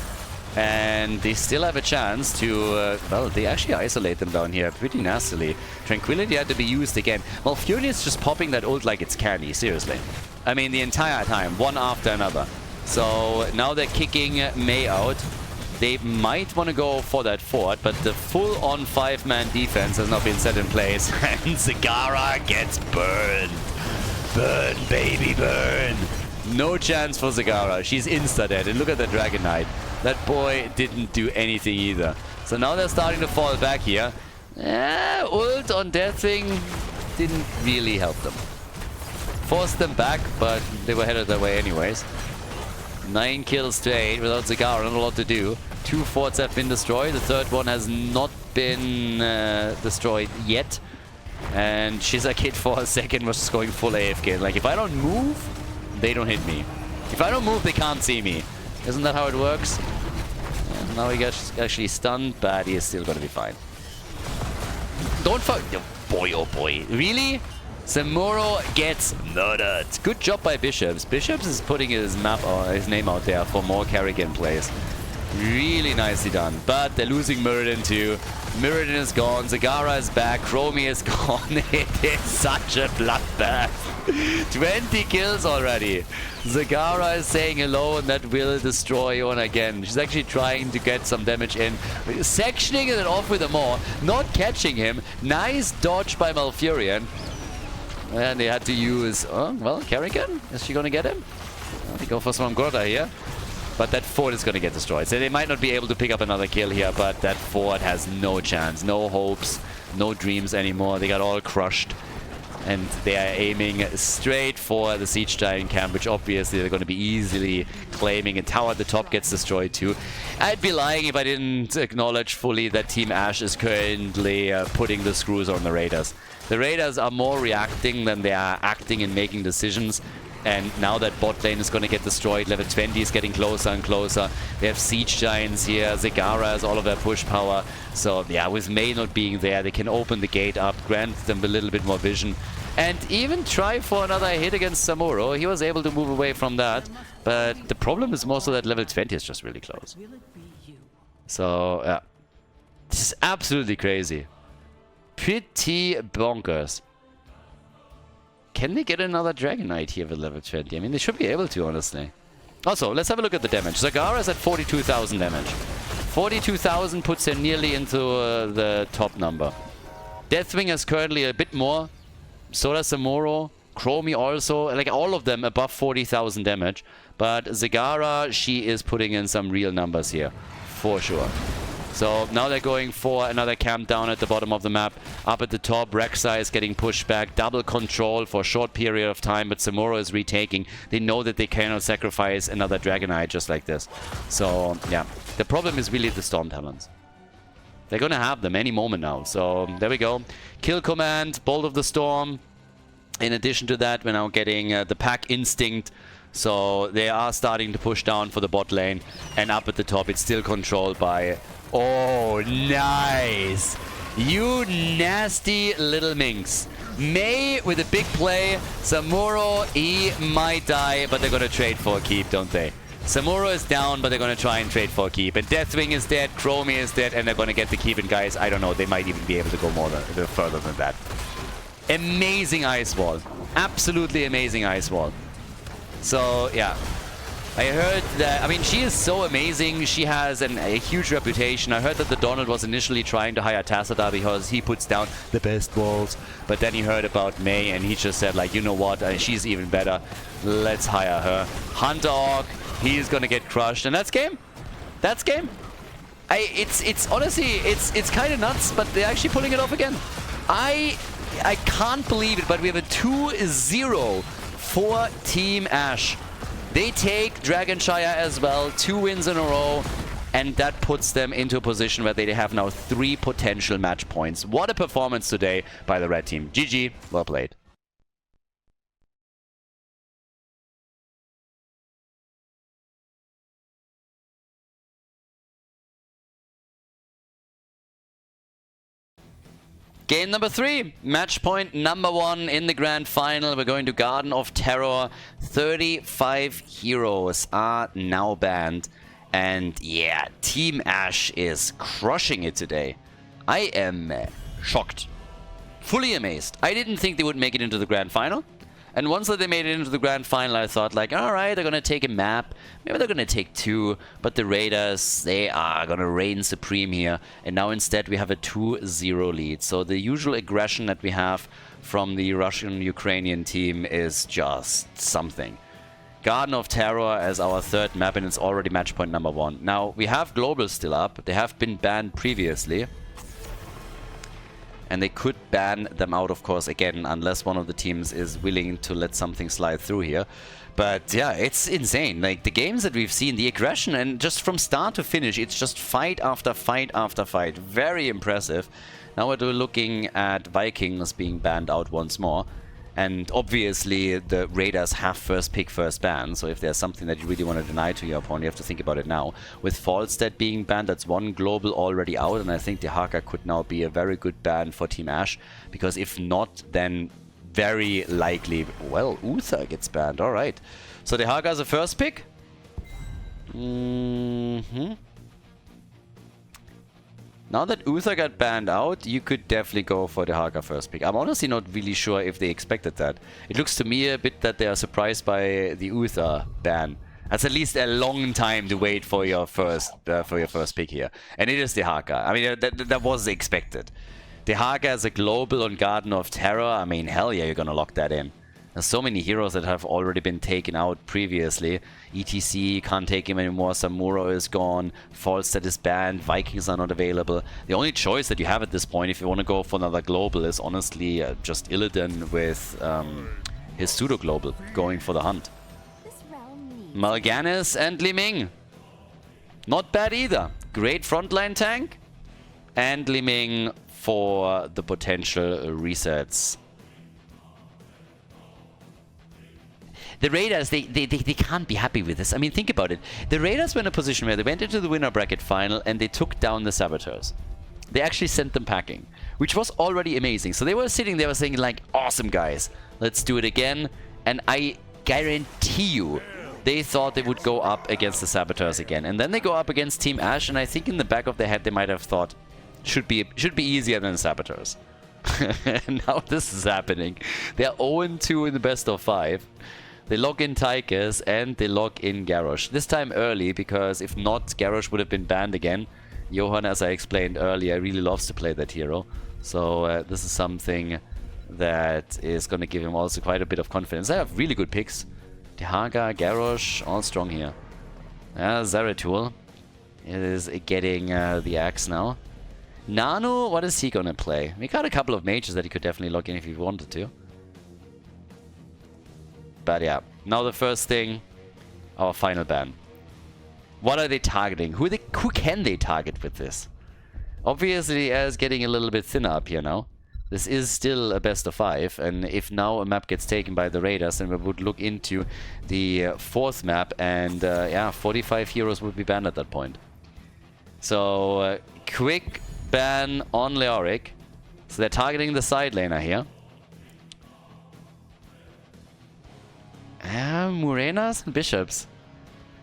And they still have a chance to, well, they actually isolate them down here pretty nastily. Tranquility had to be used again. Well, Fury is just popping that ult like it's candy, seriously. I mean, the entire time, one after another. So now they're kicking May out. They might want to go for that fort, but the full-on 5-man defense has not been set in place. And Zagara gets burned. Burn, baby, burn. No chance for Zagara. She's insta-dead. And look at the Dragon Knight. That boy didn't do anything either. So now they're starting to fall back here. Ult on Deathwing didn't really help them. Forced them back, but they were headed that way anyways. 9 kills to 8 without Zagara. Not a lot to do. 2 forts have been destroyed. The third one has not been destroyed yet. And Shizakid for a second was just going full AFK. Like, if I don't move, they don't hit me. If I don't move, they can't see me. Isn't that how it works? And now he gets actually stunned, but he is still going to be fine. Don't fuck... Oh boy, oh boy. Really? Samuro gets murdered. Good job by Bishops. Bishops is putting his name out there for more Kerrigan plays. Really nicely done. But they're losing Mirrodin too. Mirrodin is gone. Zagara is back. Chromie is gone. It is such a bloodbath. 20 kills already. Zagara is saying hello, and that will destroy Iona again. She's actually trying to get some damage in. Sectioning it off with a maw. Not catching him. Nice dodge by Malfurion. And they had to use... Oh, well, Kerrigan? Is she going to get him? Well, they go for some Gorda here. But that fort is going to get destroyed. So they might not be able to pick up another kill here, but that fort has no chance. No hopes, no dreams anymore. They got all crushed. And they are aiming straight for the Siege Giant camp, which obviously they're going to be easily claiming. And tower at the top gets destroyed too. I'd be lying if I didn't acknowledge fully that Team Ashe is currently putting the screws on the Raiders. The Raiders are more reacting than they are acting and making decisions. And now that bot lane is going to get destroyed, level 20 is getting closer and closer. They have Siege Giants here, Zagara has all of their push power. So yeah, with Mei not being there, they can open the gate up, grant them a little bit more vision. And even try for another hit against Samuro. He was able to move away from that. But the problem is most of that level 20 is just really close. So yeah, this is absolutely crazy. Pretty bonkers. Can they get another Dragon Knight here with level 20? I mean, they should be able to, honestly. Also, let's have a look at the damage. Zagara is at 42,000 damage. 42,000 puts her nearly into the top number. Deathwing is currently a bit more. So does Samuro. Chromie also. Like, all of them above 40,000 damage. But Zagara, she is putting in some real numbers here. For sure. So now they're going for another camp down at the bottom of the map. Up at the top, Rek'Sai is getting pushed back. Double control for a short period of time, but Samuro is retaking. They know that they cannot sacrifice another Dragon Eye just like this. So, yeah. The problem is really the Storm Talons. They're going to have them any moment now. So, there we go. Kill command, Bolt of the Storm. In addition to that, we're now getting the Pack Instinct. So, they are starting to push down for the bot lane. And up at the top, it's still controlled by... Oh, nice! You nasty little minx. Mei with a big play. Samuro, he might die, but they're going to trade for a keep, don't they? Samuro is down, but they're going to try and trade for a keep. And Deathwing is dead, Chromie is dead, and they're going to get the keep. And guys, I don't know, they might even be able to go more further than that. Amazing ice wall. Absolutely amazing ice wall. So, yeah. I heard that, I mean, she is so amazing. She has a huge reputation. I heard that the Donald was initially trying to hire Tassadar because he puts down the best walls. But then he heard about Mei and he just said, like, you know what, she's even better. Let's hire her. Hunter Hawk, he's gonna get crushed. And that's game. That's game. It's honestly, it's kind of nuts, but they're actually pulling it off again. I can't believe it, but we have a 2-0 for Team Ashe. They take Dragon Shire as well, 2 wins in a row, and that puts them into a position where they have now 3 potential match points. What a performance today by the red team. GG, well played. Game number 3, match point number 1 in the grand final. We're going to Garden of Terror. 35 heroes are now banned. And yeah, Team Ashe is crushing it today. I am shocked. Fully amazed. I didn't think they would make it into the grand final. And once that they made it into the grand final, I thought like, alright, they're gonna take a map, maybe they're gonna take 2, but the Raiders, they are gonna reign supreme here. And now instead we have a 2-0 lead. So the usual aggression that we have from the Russian-Ukrainian team is just something. Garden of Terror as our 3rd map, and it's already match point number 1. Now, we have Global still up. They have been banned previously. And they could ban them out, of course, again, unless one of the teams is willing to let something slide through here. But yeah, it's insane. Like, the games that we've seen, the aggression, and just from start to finish, it's just fight after fight after fight. Very impressive. Now we're looking at Vikings being banned out once more. And obviously the Raiders have first pick, first ban, so if there's something that you really want to deny to your opponent, you have to think about it now. With Falstead being banned, that's 1 global already out, and I think the Haka could now be a very good ban for Team Ash, because if not, then very likely, well, Uther gets banned, alright. So the Haka is a first pick. Now that Uther got banned out, you could definitely go for the Haka first pick. I'm honestly not really sure if they expected that. It looks to me a bit that they are surprised by the Uther ban. That's at least a long time to wait for your first pick here. And it is the Haka. I mean, that was expected. The Haka as a global on Garden of Terror, I mean, hell yeah, you're gonna lock that in. There's so many heroes that have already been taken out previously. ETC can't take him anymore, Samuro is gone, Falstead is banned, Vikings are not available. The only choice that you have at this point, if you want to go for another global, is honestly just Illidan with his pseudo-global going for the hunt. Mal'Ganis and Li Ming. Not bad either. Great frontline tank. And Li Ming for the potential resets. The Raiders, they can't be happy with this. I mean, think about it. The Raiders were in a position where they went into the winner bracket final and they took down the Saboteurs. They actually sent them packing, which was already amazing. So they were sitting there saying like, awesome guys, let's do it again. And I guarantee you, they thought they would go up against the Saboteurs again. And then they go up against Team Ash, and I think in the back of their head they might have thought, should be easier than the Saboteurs. And now this is happening. They're 0-2 in the best of 5. They lock in Tychus and they lock in Garrosh. This time early, because if not, Garrosh would have been banned again. Johan, as I explained earlier, really loves to play that hero. So this is something that is going to give him also quite a bit of confidence. They have really good picks. Tehaga, Garrosh, all strong here. Zeratul is getting the axe now. Nano, what is he going to play? We got a couple of mages that he could definitely lock in if he wanted to. But yeah, now the first thing, our final ban. What are they targeting? Who can they target with this? Obviously, as getting a little bit thinner up here now. This is still a best of 5, and if now a map gets taken by the Raiders, then we would look into the 4th map, and yeah, 45 heroes would be banned at that point. So, quick ban on Leoric. So they're targeting the side laner here. Murenas and Bishops.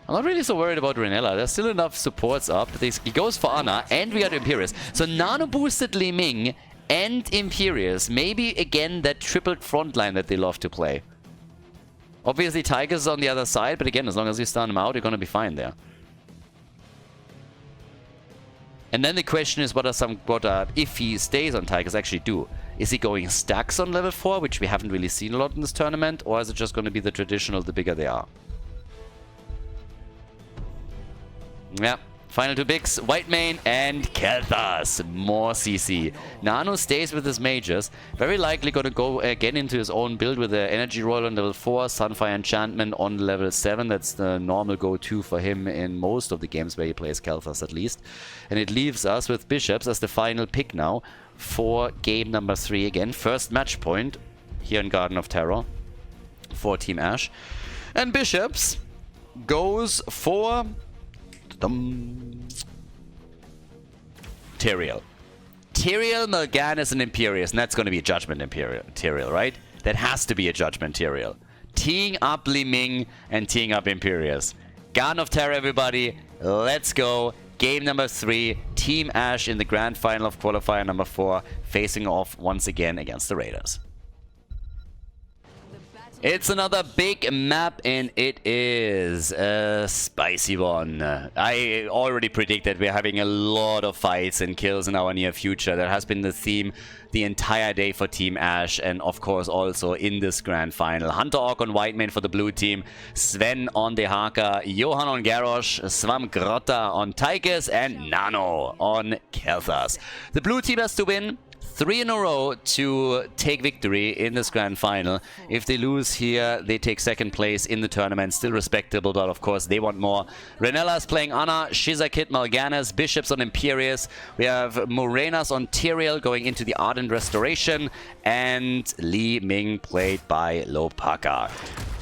I'm not really so worried about Renella. There's still enough supports up. He goes for Ana, and we got Imperius. So Nano boosted Li Ming and Imperius. Maybe again that tripled frontline that they love to play. Obviously Tychus is on the other side, but again, as long as you stun him out, you're gonna be fine there. And then the question is, what if he stays on Tychus actually do? Is he going stacks on level 4, which we haven't really seen a lot in this tournament, or is it just going to be the traditional, the bigger they are? Yeah, final 2 picks, Whitemane and Kel'Thas. More CC. Nano stays with his mages. Very likely going to go again into his own build with the Energy Roll on level 4, Sunfire Enchantment on level 7. That's the normal go-to for him in most of the games where he plays Kel'Thas at least. And it leaves us with Bishops as the final pick now for game number 3 again. First match point here in Garden of Terror for Team Ash. And Bishops goes for Tyrael. Tyrael, Mal'Ganis, and Imperius. And that's going to be a Judgment Tyrael, right? That has to be a Judgment Tyrael. Teeing up Li Ming and teeing up Imperius. Garden of Terror, everybody. Let's go. Game number 3. Team Ash in the grand final of qualifier number 4. Facing off once again against the Raiders. The battle It's another big map, and it is a spicy one. I already predicted we're having a lot of fights and kills in our near future. That has been the theme the entire day for Team Ash, and of course also in this grand final. Hunter Orc on Whitemane for the blue team, Sven on Dehaka, Johan on Garrosh, Svamgrotta on Tychus, and Nano on Kel'Thas. The blue team has to win 3 in a row to take victory in this grand final. If they lose here, they take second place in the tournament. Still respectable, but of course they want more. Renella's playing Ana, Shizakit, Mal'Ganis, Bishops on Imperius. We have Morenas on Tyrael going into the Ardent Restoration, and Li Ming played by Lopaka.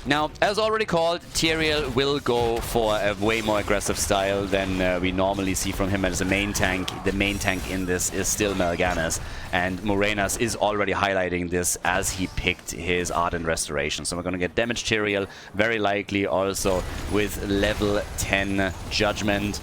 Now, as already called, Tyrael will go for a way more aggressive style than we normally see from him as a main tank. The main tank in this is still Mal'Ganis, and Morenas is already highlighting this as he picked his Ardent Restoration. So we're going to get damage Tyrael, very likely also with level 10 Judgment.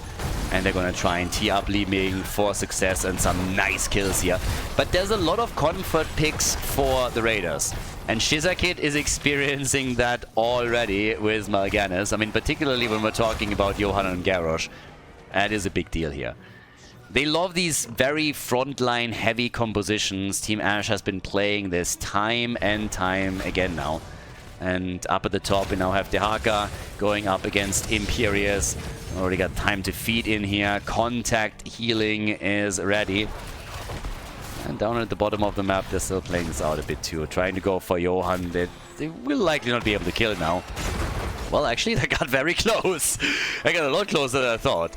And they're going to try and tee up Li Ming for success and some nice kills here. But there's a lot of comfort picks for the Raiders. And Shizakit is experiencing that already with Mal'Ganis. I mean, particularly when we're talking about Johan and Garrosh. That is a big deal here. They love these very frontline heavy compositions. Team Ash has been playing this time and time again now. And up at the top we now have Dehaka going up against Imperius. Already got time to feed in here. Contact healing is ready. And down at the bottom of the map, they're still playing this out a bit too. Trying to go for Johan. They will likely not be able to kill it now. Well, actually, they got very close. They got a lot closer than I thought.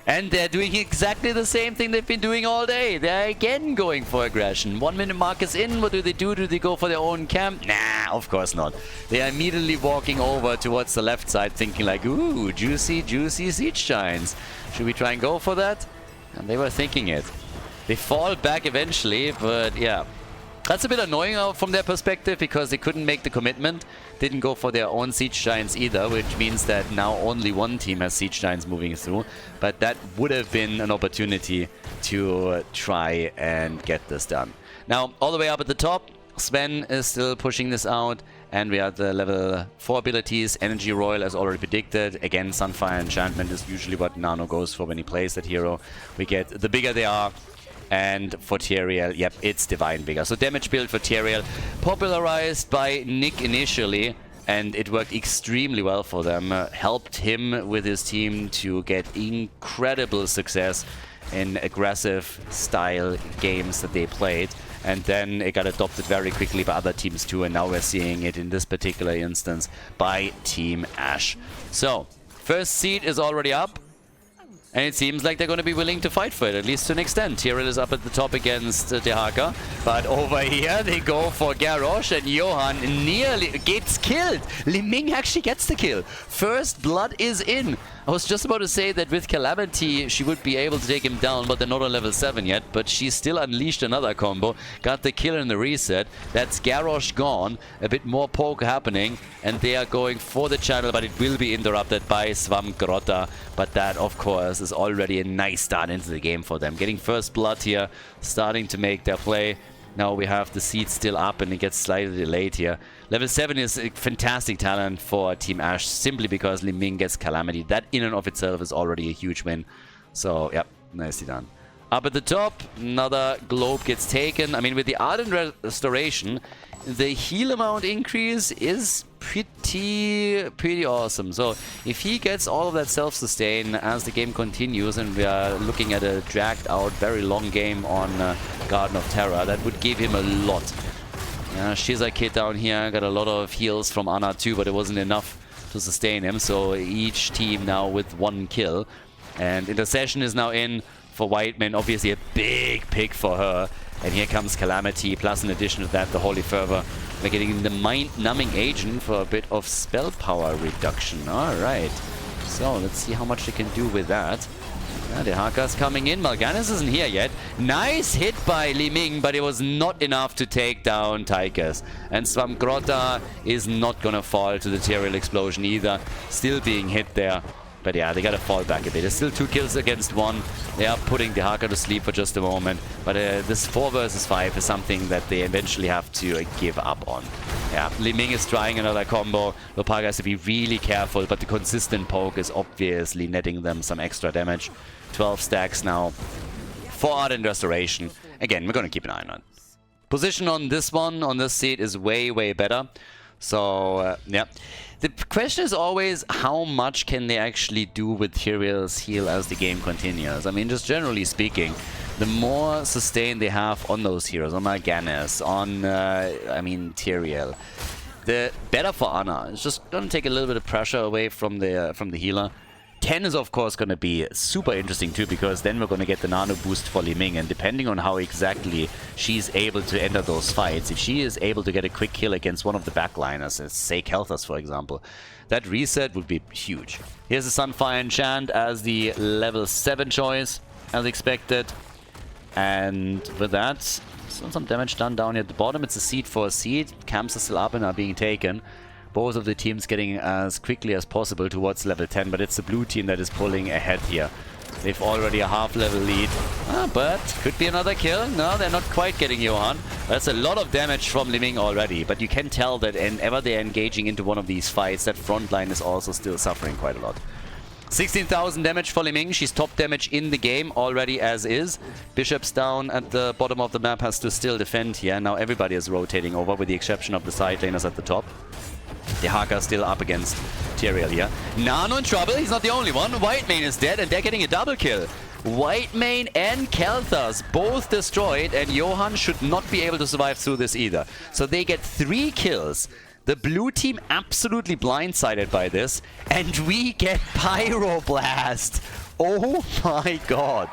And they're doing exactly the same thing they've been doing all day. They're again going for aggression. 1 minute mark is in. What do? Do they go for their own camp? Nah, of course not. They are immediately walking over towards the left side, thinking like, ooh, juicy, juicy siege giants. Should we try and go for that? And they were thinking it. They fall back eventually, but yeah. That's a bit annoying from their perspective, because they couldn't make the commitment. Didn't go for their own siege giants either, which means that now only one team has siege giants moving through. But that would have been an opportunity to try and get this done. Now, all the way up at the top, Sven is still pushing this out. And we have the level 4 abilities, Energy Royal as already predicted. Again, Sunfire Enchantment is usually what Nano goes for when he plays that hero. We get the bigger they are. And for Tyrael, yep, it's Divine Vigor. So damage build for Tyrael, popularized by Nick initially, and it worked extremely well for them. Helped him with his team to get incredible success in aggressive style games that they played. And then it got adopted very quickly by other teams too, and now we're seeing it in this particular instance by Team Ash. So, first seed is already up. And it seems like they're going to be willing to fight for it, at least to an extent. Tyrael is up at the top against Dehaka. But over here, they go for Garrosh, and Johan nearly gets killed. Li Ming actually gets the kill. First blood is in. I was just about to say that with Calamity, she would be able to take him down, but they're not on level 7 yet. But she still unleashed another combo. Got the kill in the reset. That's Garrosh gone. A bit more poke happening. And they are going for the channel, but it will be interrupted by Svamgrotta. But that, of course, is already a nice start into the game for them. Getting first blood here, starting to make their play. Now we have the seed still up, and it gets slightly delayed here. Level 7 is a fantastic talent for Team Ash, simply because Li Ming gets Calamity. That in and of itself is already a huge win. So, yep, nicely done. Up at the top, another globe gets taken. I mean, with the Ardent Restoration, the heal amount increase is pretty awesome. So if he gets all of that self-sustain as the game continues, and we are looking at a dragged out, very long game on Garden of Terror, that would give him a lot. Shizakit down here got a lot of heals from Ana too, but it wasn't enough to sustain him. So each team now with 1 kill. And Intercession is now in for Whitemane, obviously a big pick for her. And here comes Calamity, plus in addition to that, the Holy Fervor. We're getting the Mind-Numbing Agent for a bit of spell power reduction. Alright. So, let's see how much they can do with that. Dehaka's coming in. Mal'Ganis isn't here yet. Nice hit by Li Ming, but it was not enough to take down Tychus. And Svamgrotta is not gonna fall to the Tyrael explosion either. Still being hit there. But yeah, they gotta fall back a bit. There's still 2 kills against 1. They are putting Dehaka to sleep for just a moment. But this 4 versus 5 is something that they eventually have to give up on. Yeah, Li Ming is trying another combo. Lopaga has to be really careful, but the consistent poke is obviously netting them some extra damage. 12 stacks now for Ardent Restoration. Again, we're going to keep an eye on it. Position on this one, on this seat, is way, way better. So, yeah. The question is always how much can they actually do with Tyrael's heal as the game continues. I mean, just generally speaking, the more sustain they have on those heroes, on Mal'Ganis, on, I mean, Tyrael, the better for Ana. It's just going to take a little bit of pressure away from the healer. 10 is of course going to be super interesting too, because then we're going to get the nano boost for Li Ming, and depending on how exactly she's able to enter those fights, if she is able to get a quick kill against one of the backliners, say Khaldor for example, that reset would be huge. Here's the Sunfire Enchant as the level 7 choice, as expected. And with that, some damage done down here at the bottom. It's a seed for a seed. Camps are still up and are being taken. Both of the teams getting as quickly as possible towards level 10, but it's the blue team that is pulling ahead here. They've already a half-level lead, but could be another kill. No, they're not quite getting Johan. That's a lot of damage from Li Ming already, but you can tell that whenever they're engaging into one of these fights, that front line is also still suffering quite a lot. 16,000 damage for Li Ming. She's top damage in the game already as is. Bishop's down at the bottom of the map, has to still defend here. Now everybody is rotating over with the exception of the side laners at the top. The Haka still up against Tyrael here. Nano in trouble. He's not the only one. Whitemane is dead and they're getting a double kill. Whitemane and Khaldor both destroyed, and Johan should not be able to survive through this either. So they get 3 kills. The blue team absolutely blindsided by this, and we get Pyroblast. Oh my god.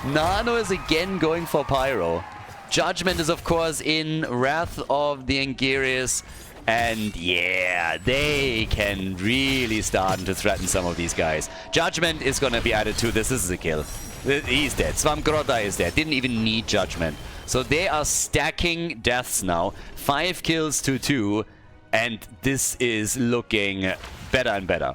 Nano is again going for Pyro. Judgment is of course in, Wrath of the Anguirus, and yeah, they can really start to threaten some of these guys. Judgment is going to be added to this. This is a kill. He's dead. Svamgrota is dead. Didn't even need Judgment. So they are stacking deaths now. 5 kills to 2. And this is looking better and better.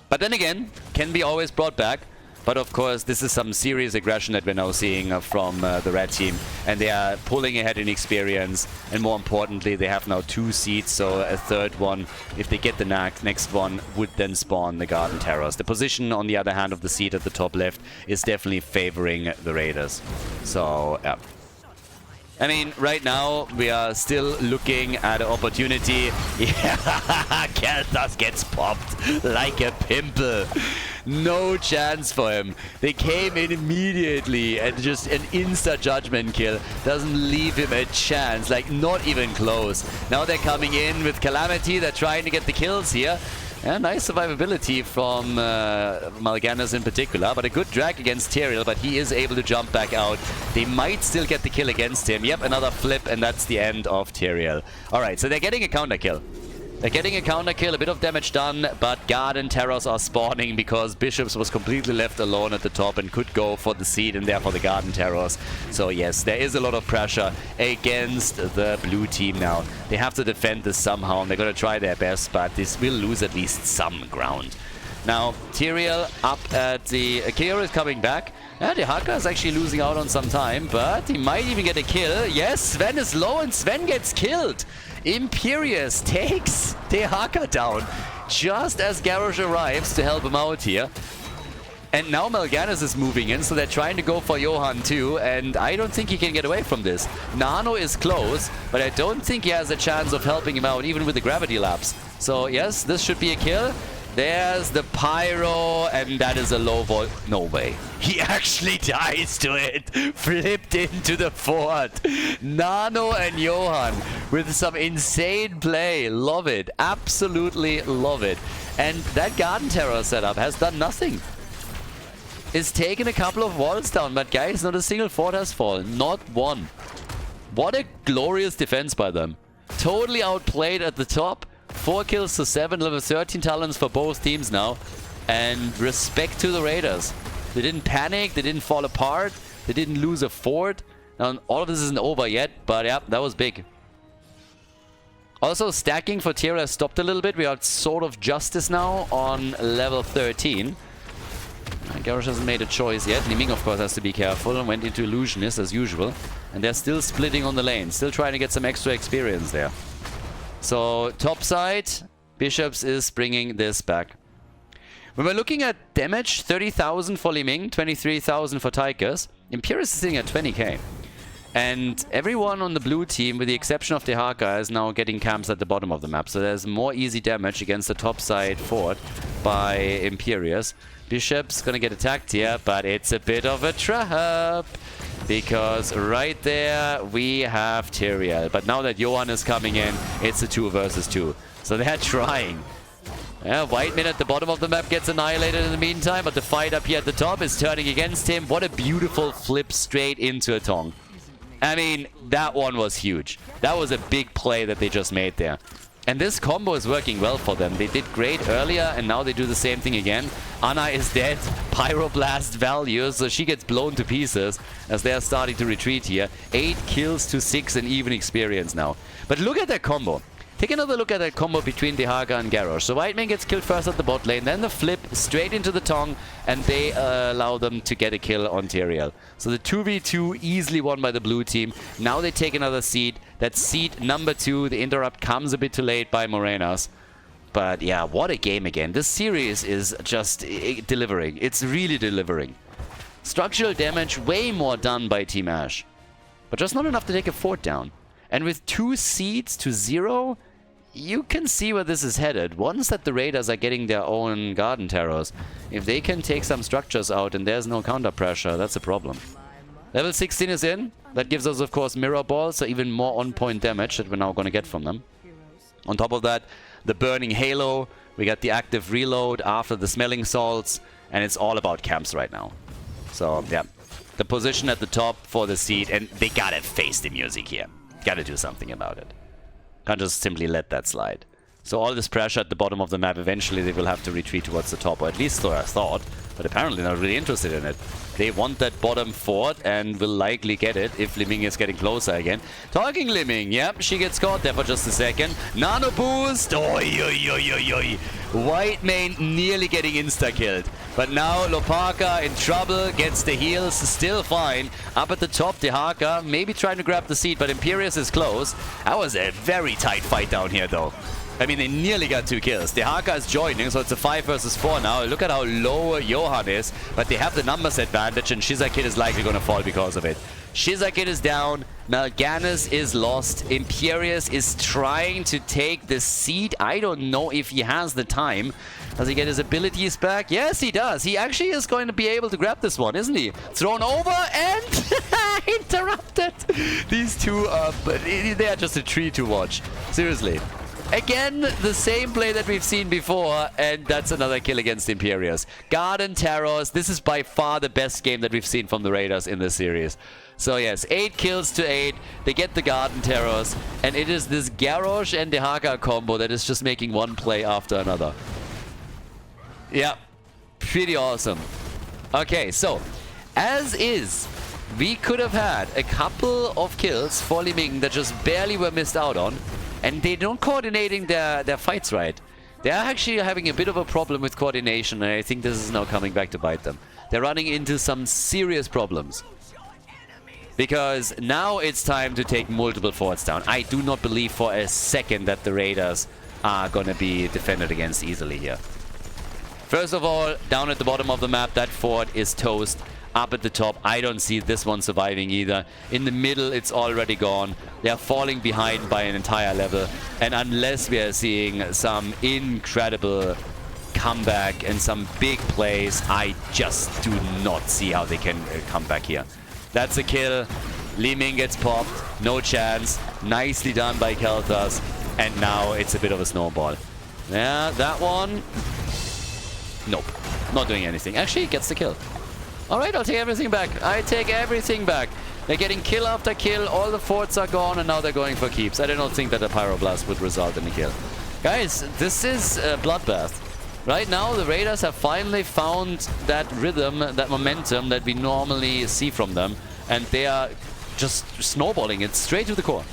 But then again, can be always brought back. But of course, this is some serious aggression that we're now seeing from the red team. And they are pulling ahead in experience. And more importantly, they have now 2 seeds. So a third one, if they get the next one, would then spawn the Garden Terrors. The position, on the other hand, of the seed at the top left is definitely favoring the Raiders. So, yeah. I mean, right now, we are still looking at an opportunity. Yeah, Khaldor gets popped like a pimple. No chance for him. They came in immediately and just an insta Judgment kill. Doesn't leave him a chance, like not even close. Now they're coming in with Calamity. They're trying to get the kills here. Yeah, nice survivability from Mal'Ganis in particular, but a good drag against Tyrael, but he is able to jump back out. They might still get the kill against him. Yep, another flip, and that's the end of Tyrael. Alright, so they're getting a counter kill. They're getting a counter kill, a bit of damage done, but Garden Terrors are spawning because Bishops was completely left alone at the top and could go for the seed and therefore the Garden Terrors. So yes, there is a lot of pressure against the blue team now. They have to defend this somehow, and they're going to try their best, but this will lose at least some ground. Now, Tyrael up at the... Kyo is coming back. Yeah, the Haka is actually losing out on some time, but he might even get a kill. Yes, Sven is low and Sven gets killed. Imperius takes the Haka down just as Garrosh arrives to help him out here. And now Mal'Ganis is moving in, so they're trying to go for Johan too, and I don't think he can get away from this. Nano is close, but I don't think he has a chance of helping him out, even with the gravity lapse. So yes, this should be a kill. There's the Pyro, and that is a low volt. No way. He actually dies to it. Flipped into the fort. Nano and Johan with some insane play. Love it. Absolutely love it. And that Garden Terror setup has done nothing. It's taken a couple of walls down, but guys, not a single fort has fallen. Not one. What a glorious defense by them. Totally outplayed at the top. 4 kills to 7, level 13 talents for both teams now. And respect to the Raiders. They didn't panic, they didn't fall apart, they didn't lose a fort. Now, all of this isn't over yet, but yeah, that was big. Also, stacking for Tyrael has stopped a little bit. We are sort of justice now on level 13. Garrosh hasn't made a choice yet. Li Ming, of course, has to be careful and went into Illusionist as usual. And they're still splitting on the lane. Still trying to get some extra experience there. So, top side, Bishops is bringing this back. When we're looking at damage, 30,000 for Li Ming, 23,000 for Tychus. Imperius is sitting at 20k. And everyone on the blue team, with the exception of Dehaka, is now getting camps at the bottom of the map. So there's more easy damage against the top side fort by Imperius. Bishop's gonna get attacked here, but it's a bit of a trap. Because right there, we have Tyrael. But now that Johan is coming in, it's a 2 versus 2. So they're trying. Yeah, Whiteman at the bottom of the map gets annihilated in the meantime, but the fight up here at the top is turning against him. What a beautiful flip straight into a Tong. I mean, that one was huge. That was a big play that they just made there. And this combo is working well for them. They did great earlier, and now they do the same thing again. Ana is dead. Pyroblast value, so she gets blown to pieces as they are starting to retreat here. 8 kills to 6 and even experience now. But look at that combo. Take another look at that combo between Dehaka and Garrosh. So Whiteman gets killed first at the bot lane, then the flip straight into the Tong, and they allow them to get a kill on Tyrael. So the 2v2 easily won by the blue team. Now they take another seed. That's seed number 2. The interrupt comes a bit too late by Morenas. But yeah, what a game again. This series is just delivering. It's really delivering. Structural damage way more done by Team Ash. But just not enough to take a fort down. And with 2 seeds to 0, you can see where this is headed. Once that the Raiders are getting their own Garden Terrors, if they can take some structures out and there's no counter pressure, that's a problem. Level 16 is in. That gives us, of course, Mirror Ball, so even more on-point damage that we're now going to get from them. On top of that, the Burning Halo. We got the active reload after the Smelling Salts, and it's all about camps right now. So, yeah. The position at the top for the seed, and they gotta face the music here. Gotta do something about it. Can't just simply let that slide. So all this pressure at the bottom of the map, eventually they will have to retreat towards the top, or at least so I thought, but apparently not really interested in it. They want that bottom fort and will likely get it if Li Ming is getting closer again. Talking Li Ming, yep, she gets caught there for just a second. Nano boost, oi, oi, oi, oi, oi. Whiteman nearly getting insta-killed. But now Lopaka in trouble, gets the heals, still fine. Up at the top, Dehaka maybe trying to grab the seat, but Imperius is close. That was a very tight fight down here though. I mean, they nearly got 2 kills. Dehaka is joining, so it's a 5 versus 4 now. Look at how low Johan is, but they have the numbers advantage, and Shizakid is likely going to fall because of it. Shizakid is down, Mal'Ganis is lost, Imperius is trying to take the seat. I don't know if he has the time. Does he get his abilities back? Yes, he does. He actually is going to be able to grab this one, isn't he? Thrown over and interrupted. These two, they are just a treat to watch. Seriously. Again, the same play that we've seen before, and that's another kill against Imperius. Garden Terrors, this is by far the best game that we've seen from the Raiders in this series. So yes, 8 kills to 8, they get the Garden Terrors, and it is this Garrosh and Dehaka combo that is just making one play after another. Yeah, pretty awesome. Okay, so, as is, we could have had a couple of kills for Li Ming that just barely were missed out on. And they're not coordinating their fights right. They're actually having a bit of a problem with coordination, and I think this is now coming back to bite them. They're running into some serious problems. Because now it's time to take multiple forts down. I do not believe for a second that the Raiders are going to be defended against easily here. First of all, down at the bottom of the map, that fort is toast. Up at the top, I don't see this one surviving either. In the middle, it's already gone. They are falling behind by an entire level. And unless we are seeing some incredible comeback and some big plays, I just do not see how they can come back here. That's a kill. Li Ming gets popped. No chance. Nicely done by Khaldor. And now it's a bit of a snowball. Yeah, that one. Nope. Not doing anything. Actually, he gets the kill. Alright, I'll take everything back. I take everything back. They're getting kill after kill. All the forts are gone, and now they're going for keeps. I don't think that a Pyroblast would result in a kill. Guys, this is a bloodbath. Right now, the Raiders have finally found that rhythm, that momentum that we normally see from them. And they are just snowballing it straight to the core.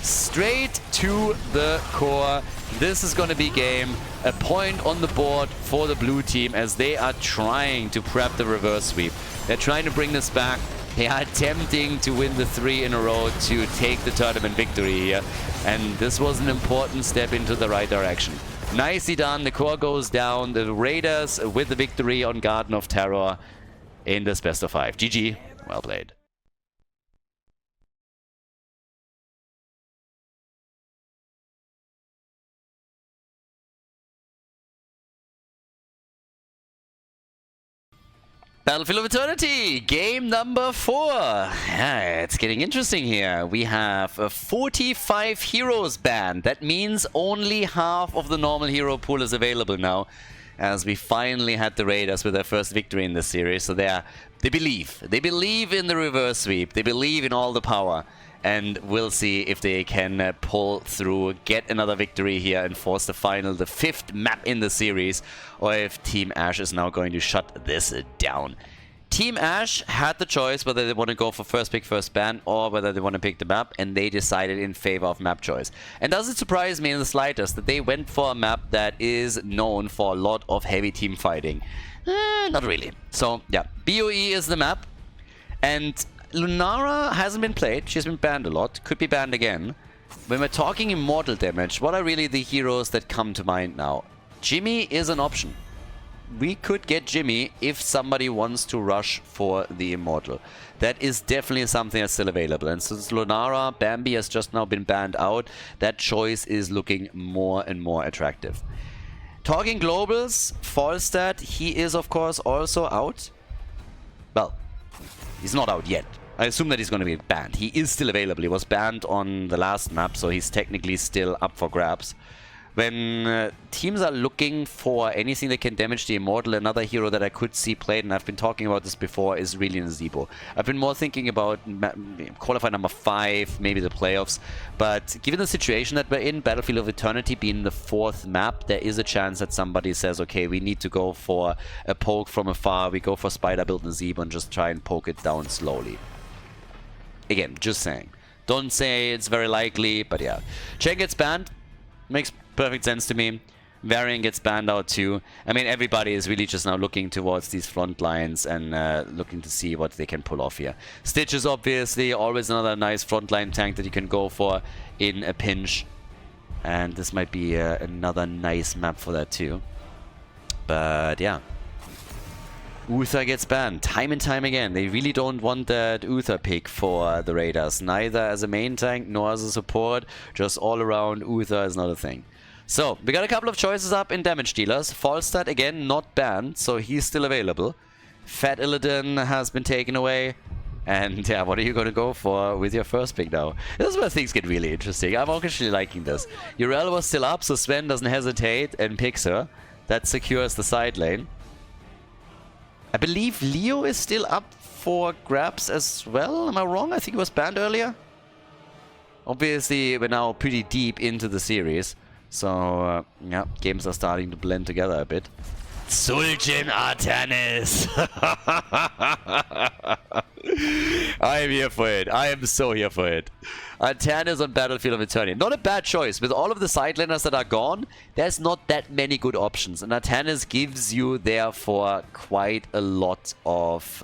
Straight to the core. This is going to be game. A point on the board for the blue team as they are trying to prep the reverse sweep. They're trying to bring this back. They are attempting to win the 3 in a row to take the tournament victory here. And this was an important step into the right direction. Nicely done. The core goes down. The Raiders with the victory on Garden of Terror in this best of 5. GG. Well played. Battlefield of Eternity, game number 4. Yeah, it's getting interesting here. We have a 45 heroes banned. That means only half of the normal hero pool is available now, as we finally had the Raiders with their first victory in this series. So they believe. They believe in the reverse sweep. They believe in all the power. And we'll see if they can pull through, get another victory here and force the final, the 5th map in the series, or if Team Ash is now going to shut this down. Team Ash had the choice whether they want to go for first pick, first ban, or whether they want to pick the map, and they decided in favor of map choice. And does it surprise me in the slightest that they went for a map that is known for a lot of heavy team fighting? Not really. So, yeah, BOE is the map, and Lunara hasn't been played. She's been banned a lot. Could be banned again. When we're talking immortal damage, what are really the heroes that come to mind now? Jimmy is an option. We could get Jimmy if somebody wants to rush for the immortal. That is definitely something that's still available. And since Lunara, Bambi has just now been banned out, that choice is looking more and more attractive. Talking globals, Falstad, he is of course also out. Well, he's not out yet. I assume that he's going to be banned. He is still available. He was banned on the last map, so he's technically still up for grabs. When teams are looking for anything that can damage the Immortal, another hero that I could see played, and I've been talking about this before, is really Nazebo. I've been more thinking about qualifier number 5, maybe the playoffs, but given the situation that we're in, Battlefield of Eternity being the 4th map, there is a chance that somebody says, okay, we need to go for a poke from afar, we go for Spider build Nazebo and just try and poke it down slowly. Again, just saying. Don't say it's very likely, but yeah. Chen gets banned. Makes perfect sense to me. Varian gets banned out too. I mean, everybody is really just now looking towards these front lines and looking to see what they can pull off here. Stitch is obviously always another nice frontline tank that you can go for in a pinch. And this might be another nice map for that too. But yeah. Uther gets banned time and time again. They really don't want that Uther pick for the Raiders. Neither as a main tank nor as a support. Just all around, Uther is not a thing. So, we got a couple of choices up in damage dealers. Falstad, again, not banned, so he's still available. Fat Illidan has been taken away. And yeah, what are you going to go for with your first pick now? This is where things get really interesting. I'm actually liking this. Urel was still up, so Sven doesn't hesitate and picks her. That secures the side lane. I believe Leo is still up for grabs as well. Am I wrong? I think he was banned earlier. Obviously, we're now pretty deep into the series. So, yeah, games are starting to blend together a bit. Sul'jin Artanis! I am here for it. I am so here for it. Artanis on Battlefield of Eternity. Not a bad choice. With all of the sideliners that are gone, there's not that many good options. And Artanis gives you, therefore, quite a lot of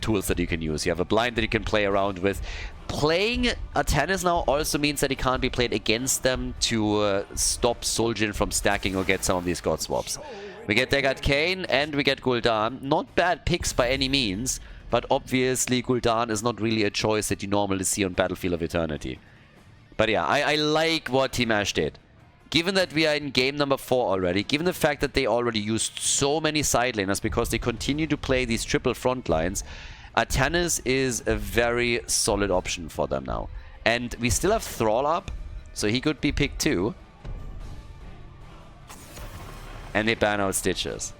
tools that you can use. You have a blind that you can play around with. Playing Artanis now also means that he can't be played against them to stop Sul'jin from stacking or get some of these god swaps. We get Dagad Kane and we get Gul'dan. Not bad picks by any means, but obviously Gul'dan is not really a choice that you normally see on Battlefield of Eternity. But yeah, I like what Team Ash did. Given that we are in game number 4 already, given the fact that they already used so many side laners because they continue to play these triple front lines, Artanis is a very solid option for them now. And we still have Thrall up, so he could be picked too. And they ban out Stitches.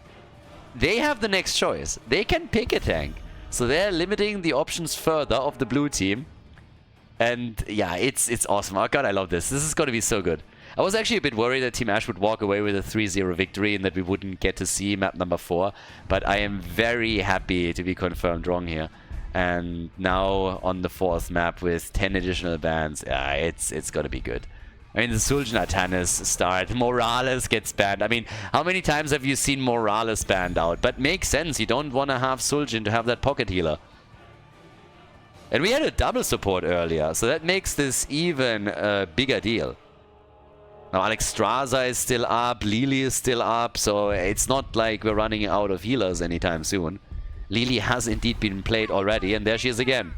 They have the next choice. They can pick a tank. So they're limiting the options further of the blue team. And yeah, it's awesome. Oh god, I love this. This is going to be so good. I was actually a bit worried that Team Ash would walk away with a 3-0 victory and that we wouldn't get to see map number 4. But I am very happy to be confirmed wrong here. And now on the 4th map with 10 additional bans, yeah, it's going to be good. I mean, the Sul'jin Artanis start. Morales gets banned. I mean, how many times have you seen Morales banned out? But makes sense. You don't want to have Sul'jin to have that pocket healer. And we had a double support earlier, so that makes this even a bigger deal. Now, Alexstrasza is still up, Lily is still up, so it's not like we're running out of healers anytime soon. Lily has indeed been played already, and there she is again.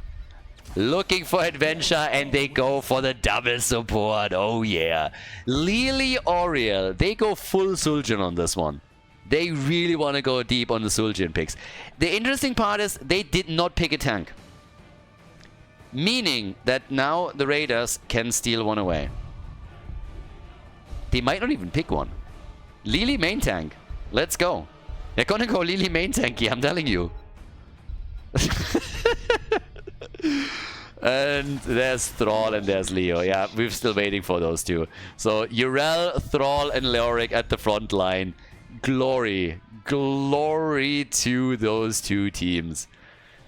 Looking for adventure, and they go for the double support. Oh yeah. Lily, Oriel, they go full Sul'jin on this one. They really want to go deep on the Sul'jin picks. The interesting part is they did not pick a tank. Meaning that now the Raiders can steal one away. They might not even pick one. Lily main tank. Let's go. They're gonna go Lily main tanky, I'm telling you. And there's Thrall and there's Leo. Yeah, we're still waiting for those two. So Yrel, Thrall and Leoric at the front line. Glory. Glory to those two teams.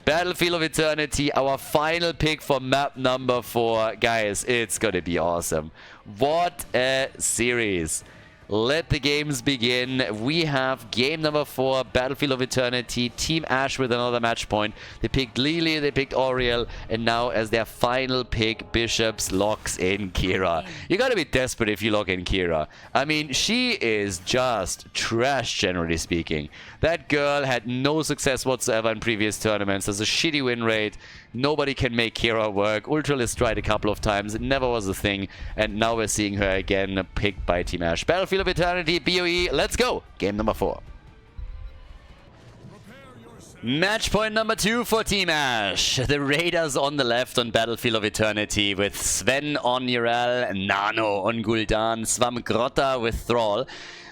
Battlefield of Eternity, our final pick for map number 4. Guys, it's gonna be awesome. What a series. Let the games begin. We have game number 4, Battlefield of Eternity, Team Ash with another match point. They picked Lily, they picked Oriel, and now as their final pick, Bishops locks in Kira. You gotta be desperate if you lock in Kira. I mean, she is just trash, generally speaking. That girl had no success whatsoever in previous tournaments. There's a shitty win rate. Nobody can make Kira work. Ultralis tried a couple of times. It never was a thing. And now we're seeing her again picked by Team Ash. Battlefield of Eternity, BOE. Let's go. Game number 4. Match point number 2 for Team Ash. The Raiders on the left on Battlefield of Eternity with Sven on Yrel, Nano on Gul'dan, Swamgrotta with Thrall.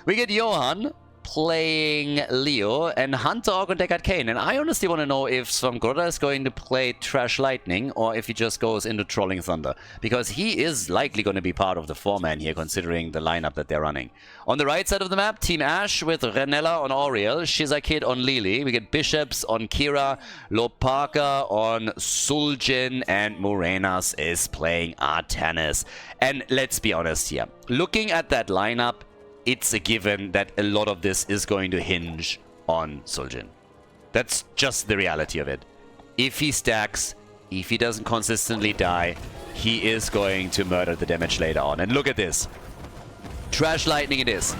We get Johan playing Leo and Hunter Orc on Deckard Cain. And I honestly want to know if Swamgrotta is going to play Trash Lightning or if he just goes into Trolling Thunder. Because he is likely going to be part of the 4-man here, considering the lineup that they're running. On the right side of the map, Team Ash with Renella on Oriel, Shizakid on Lily. We get Bishops on Kira, Lopaka on Sul'jin, and Morenas is playing Artanis. And let's be honest here. Looking at that lineup, it's a given that a lot of this is going to hinge on Sul'jin. That's just the reality of it. If he stacks, if he doesn't consistently die, he is going to murder the damage later on. And look at this. Trash Lightning it is.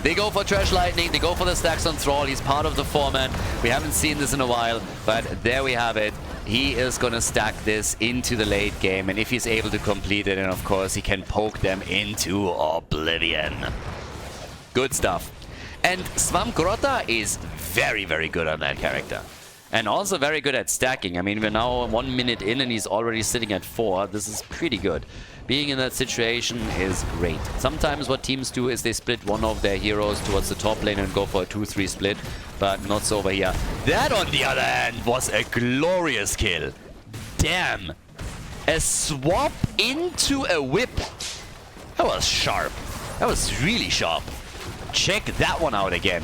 They go for Trash Lightning, they go for the stacks on Thrall. He's part of the 4-man. We haven't seen this in a while, but there we have it. He is going to stack this into the late game, and if he's able to complete it, then of course he can poke them into oblivion. Good stuff. And Swamgrotta is very, very good on that character. And also very good at stacking. I mean, we're now 1 minute in and he's already sitting at 4. This is pretty good. Being in that situation is great. Sometimes what teams do is they split one of their heroes towards the top lane and go for a 2-3 split. But not so over here. That, on the other hand, was a glorious kill. Damn. A swap into a whip. That was sharp. That was really sharp. Check that one out again.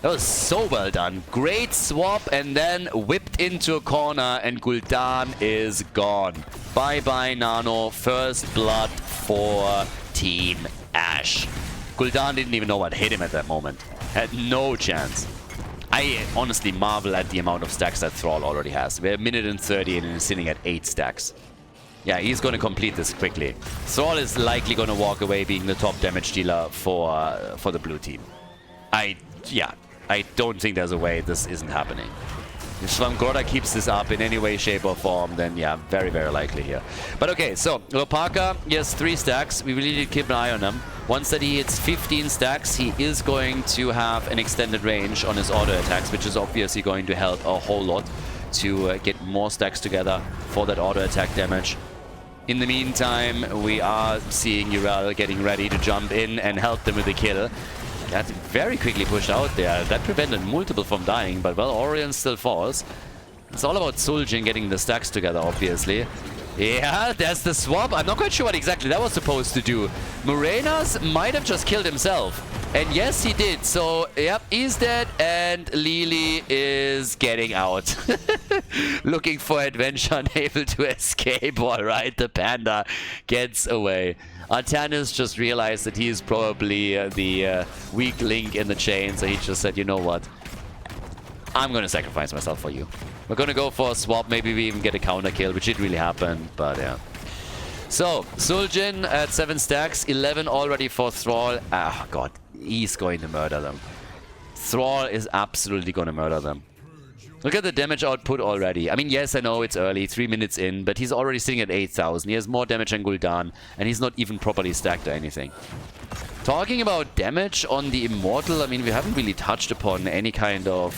That was so well done. Great swap and then whipped into a corner and Gul'dan is gone. Bye-bye, Nano. First blood for Team Ash. Gul'dan didn't even know what hit him at that moment. Had no chance. I honestly marvel at the amount of stacks that Thrall already has. We're 1 minute and 30 and he's sitting at 8 stacks. Yeah, he's going to complete this quickly. Thrall is likely going to walk away being the top damage dealer for the blue team. I don't think there's a way this isn't happening. If Swamgrotta keeps this up in any way, shape or form, then yeah, very, very likely here. But okay, so Lopaka, he has 3 stacks. We really need to keep an eye on him. Once that he hits 15 stacks, he is going to have an extended range on his auto attacks, which is obviously going to help a whole lot to get more stacks together for that auto attack damage. In the meantime, we are seeing Yrel getting ready to jump in and help them with the kill. That's very quickly pushed out there. That prevented multiple from dying, but well, Orion still falls. It's all about Sul'jin getting the stacks together, obviously. Yeah, there's the swap. I'm not quite sure what exactly that was supposed to do. Morenas might have just killed himself. And yes, he did. So, yep, he's dead. And Lily is getting out. Looking for adventure, unable to escape. All right, the panda gets away. Artanis just realized that he is probably the weak link in the chain. So he just said, you know what? I'm going to sacrifice myself for you. We're going to go for a swap. Maybe we even get a counter kill, which didn't really happen. But yeah. So, Suljin at 7 stacks, 11 already for Thrall. Ah, God, he's going to murder them. Thrall is absolutely going to murder them. Look at the damage output already. I mean, yes, I know it's early, 3 minutes in, but he's already sitting at 8,000. He has more damage than Gul'dan, and he's not even properly stacked or anything. Talking about damage on the Immortal, I mean, we haven't really touched upon any kind of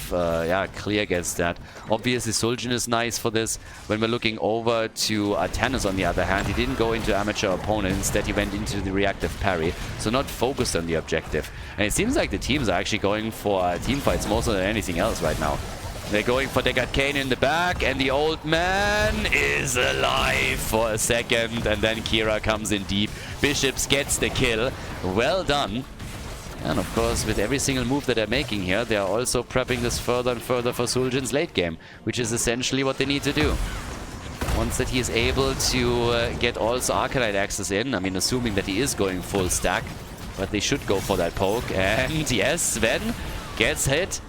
clear gets that. Obviously, Suljin is nice for this. When we're looking over to Artanis, on the other hand, he didn't go into amateur opponent. Instead, he went into the reactive parry, so not focused on the objective. And it seems like the teams are actually going for team fights more so than anything else right now. They're going for Deckard Cain in the back, and the old man is alive for a second, and then Kira comes in deep. Bishops gets the kill. Well done. And of course, with every single move that they're making here, they are also prepping this further and further for Suljin's late game, which is essentially what they need to do. Once that he is able to get also Arcanite access in, I mean, assuming that he is going full stack, but they should go for that poke. And yes, Sven gets hit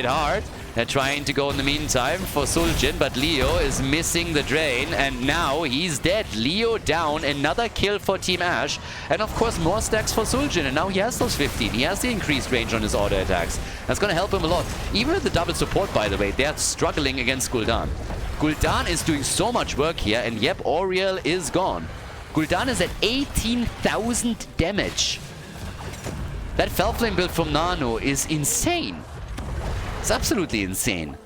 hard. They're trying to go in the meantime for Suljin, but Leo is missing the drain, and now he's dead. Leo down, another kill for Team Ash, and of course more stacks for Suljin, and now he has those 15. He has the increased range on his auto attacks. That's going to help him a lot. Even with the double support, by the way, they're struggling against Gul'dan. Gul'dan is doing so much work here, and yep, Auriel is gone. Gul'dan is at 18,000 damage. That Felflame build from Nano is insane. It's absolutely insane.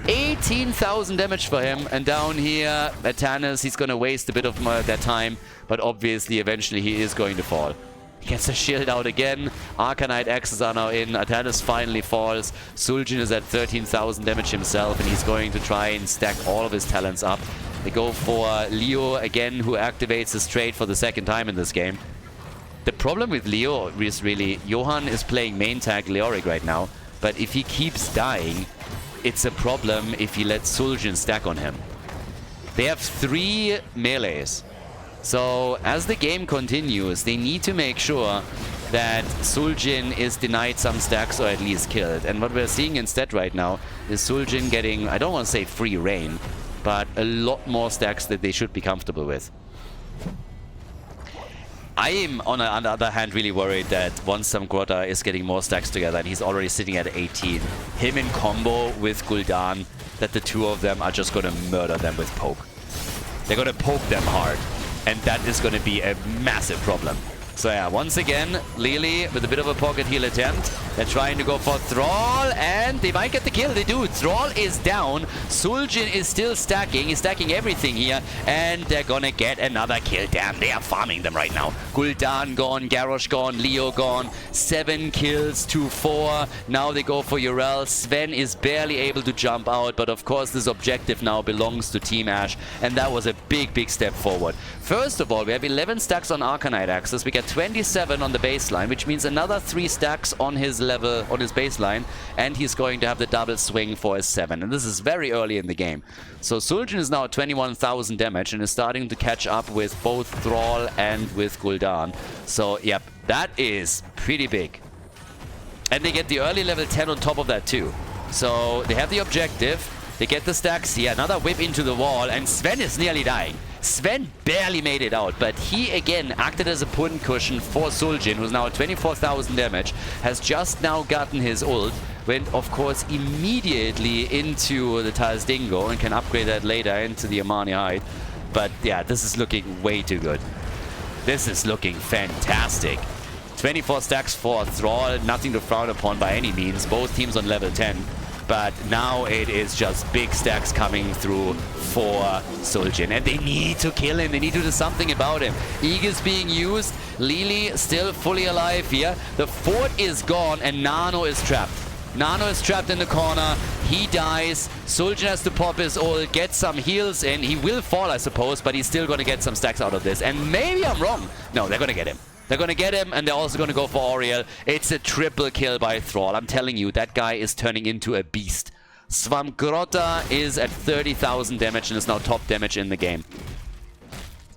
18,000 damage for him. And down here, Artanis, he's going to waste a bit of that time. But obviously, eventually, he is going to fall. He gets the shield out again. Arcanite axes are now in. Artanis finally falls. Suljin is at 13,000 damage himself. And he's going to try and stack all of his talents up. They go for Leo again, who activates his trade for the second time in this game. The problem with Leo is really, Johan is playing main tag Leoric right now. But if he keeps dying, it's a problem if he lets Suljin stack on him. They have 3 melees. So as the game continues, they need to make sure that Suljin is denied some stacks or at least killed. And what we're seeing instead right now is Suljin getting, I don't want to say free reign, but a lot more stacks that they should be comfortable with. I am, on the other hand, really worried that once Samgrota is getting more stacks together and he's already sitting at 18, him in combo with Gul'dan, that the two of them are just going to murder them with poke. They're going to poke them hard, and that is going to be a massive problem. So yeah, once again, Lily with a bit of a pocket heal attempt. They're trying to go for Thrall, and they might get the kill. They do. Thrall is down. Suljin is still stacking. He's stacking everything here, and they're gonna get another kill. Damn, they are farming them right now. Gul'dan gone, Garrosh gone, Leo gone. 7 kills to 4. Now they go for Yrel. Sven is barely able to jump out, but of course this objective now belongs to Team Ash, and that was a big, big step forward. First of all, we have 11 stacks on Arcanite access. We get 27 on the baseline, which means another 3 stacks on his level, on his baseline, and he's going to have the double swing for his 7. And this is very early in the game. So Suljin is now at 21,000 damage and is starting to catch up with both Thrall and with Gul'dan. So, yep, that is pretty big. And they get the early level 10 on top of that too. So they have the objective. They get the stacks here. Another whip into the wall, and Sven is nearly dying. Sven barely made it out, but he again acted as a punt cushion for Suljin, who's now at 24,000 damage, has just now gotten his ult, went of course immediately into the Taz Dingo and can upgrade that later into the Amani Hide. But yeah, this is looking way too good. This is looking fantastic. 24 stacks for Thrall, nothing to frown upon by any means. Both teams on level 10. But now it is just big stacks coming through for Suljin. And they need to kill him. They need to do something about him. Aegis being used. Lily still fully alive here. The fort is gone and Nano is trapped. Nano is trapped in the corner. He dies. Suljin has to pop his ult, get some heals in. He will fall, I suppose, but he's still going to get some stacks out of this. And maybe I'm wrong. No, they're going to get him. They're gonna get him, and they're also gonna go for Auriel. It's a triple kill by Thrall. I'm telling you, that guy is turning into a beast. Svamgrota is at 30,000 damage and is now top damage in the game.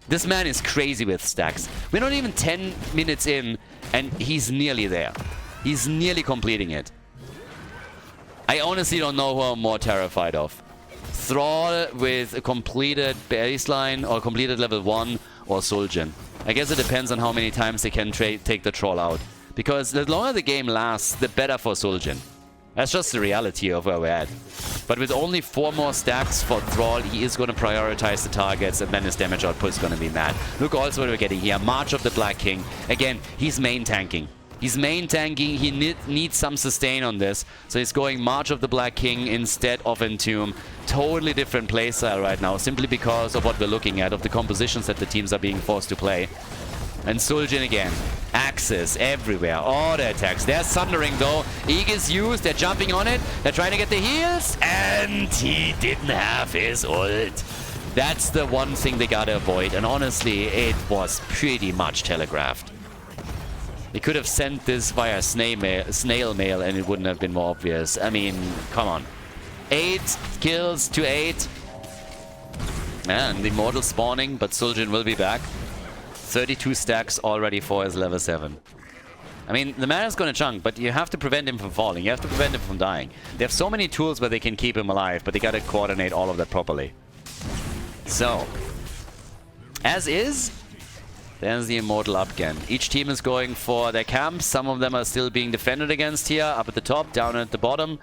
This man is crazy with stacks. We're not even 10 minutes in, and he's nearly there. He's nearly completing it. I honestly don't know who I'm more terrified of. Thrall with a completed baseline or completed level 1, or Zul'jin. I guess it depends on how many times they can take the troll out. Because the longer the game lasts, the better for Zul'jin. That's just the reality of where we're at. But with only 4 more stacks for Thrall, he is going to prioritize the targets, and then his damage output is going to be mad. Look also what we're getting here. March of the Black King. Again, he's main tanking. He's main tanking. He needs some sustain on this. So he's going March of the Black King instead of Entomb. Totally different playstyle right now, simply because of what we're looking at, of the compositions that the teams are being forced to play. And Zul'jin again. Axes everywhere. All the attacks. There's Sundering though. Aegis used. They're jumping on it. They're trying to get the heals. And he didn't have his ult. That's the one thing they gotta avoid. And honestly, it was pretty much telegraphed. They could have sent this via snail mail and it wouldn't have been more obvious. I mean, come on. 8 kills to 8. And the Immortal spawning, but Zul'jin will be back. 32 stacks already for his level 7. I mean, the man is going to chunk, but you have to prevent him from falling. You have to prevent him from dying. They have so many tools where they can keep him alive, but they got to coordinate all of that properly. So, as is, there's the Immortal up again. Each team is going for their camps. Some of them are still being defended against here. Up at the top, down at the bottom.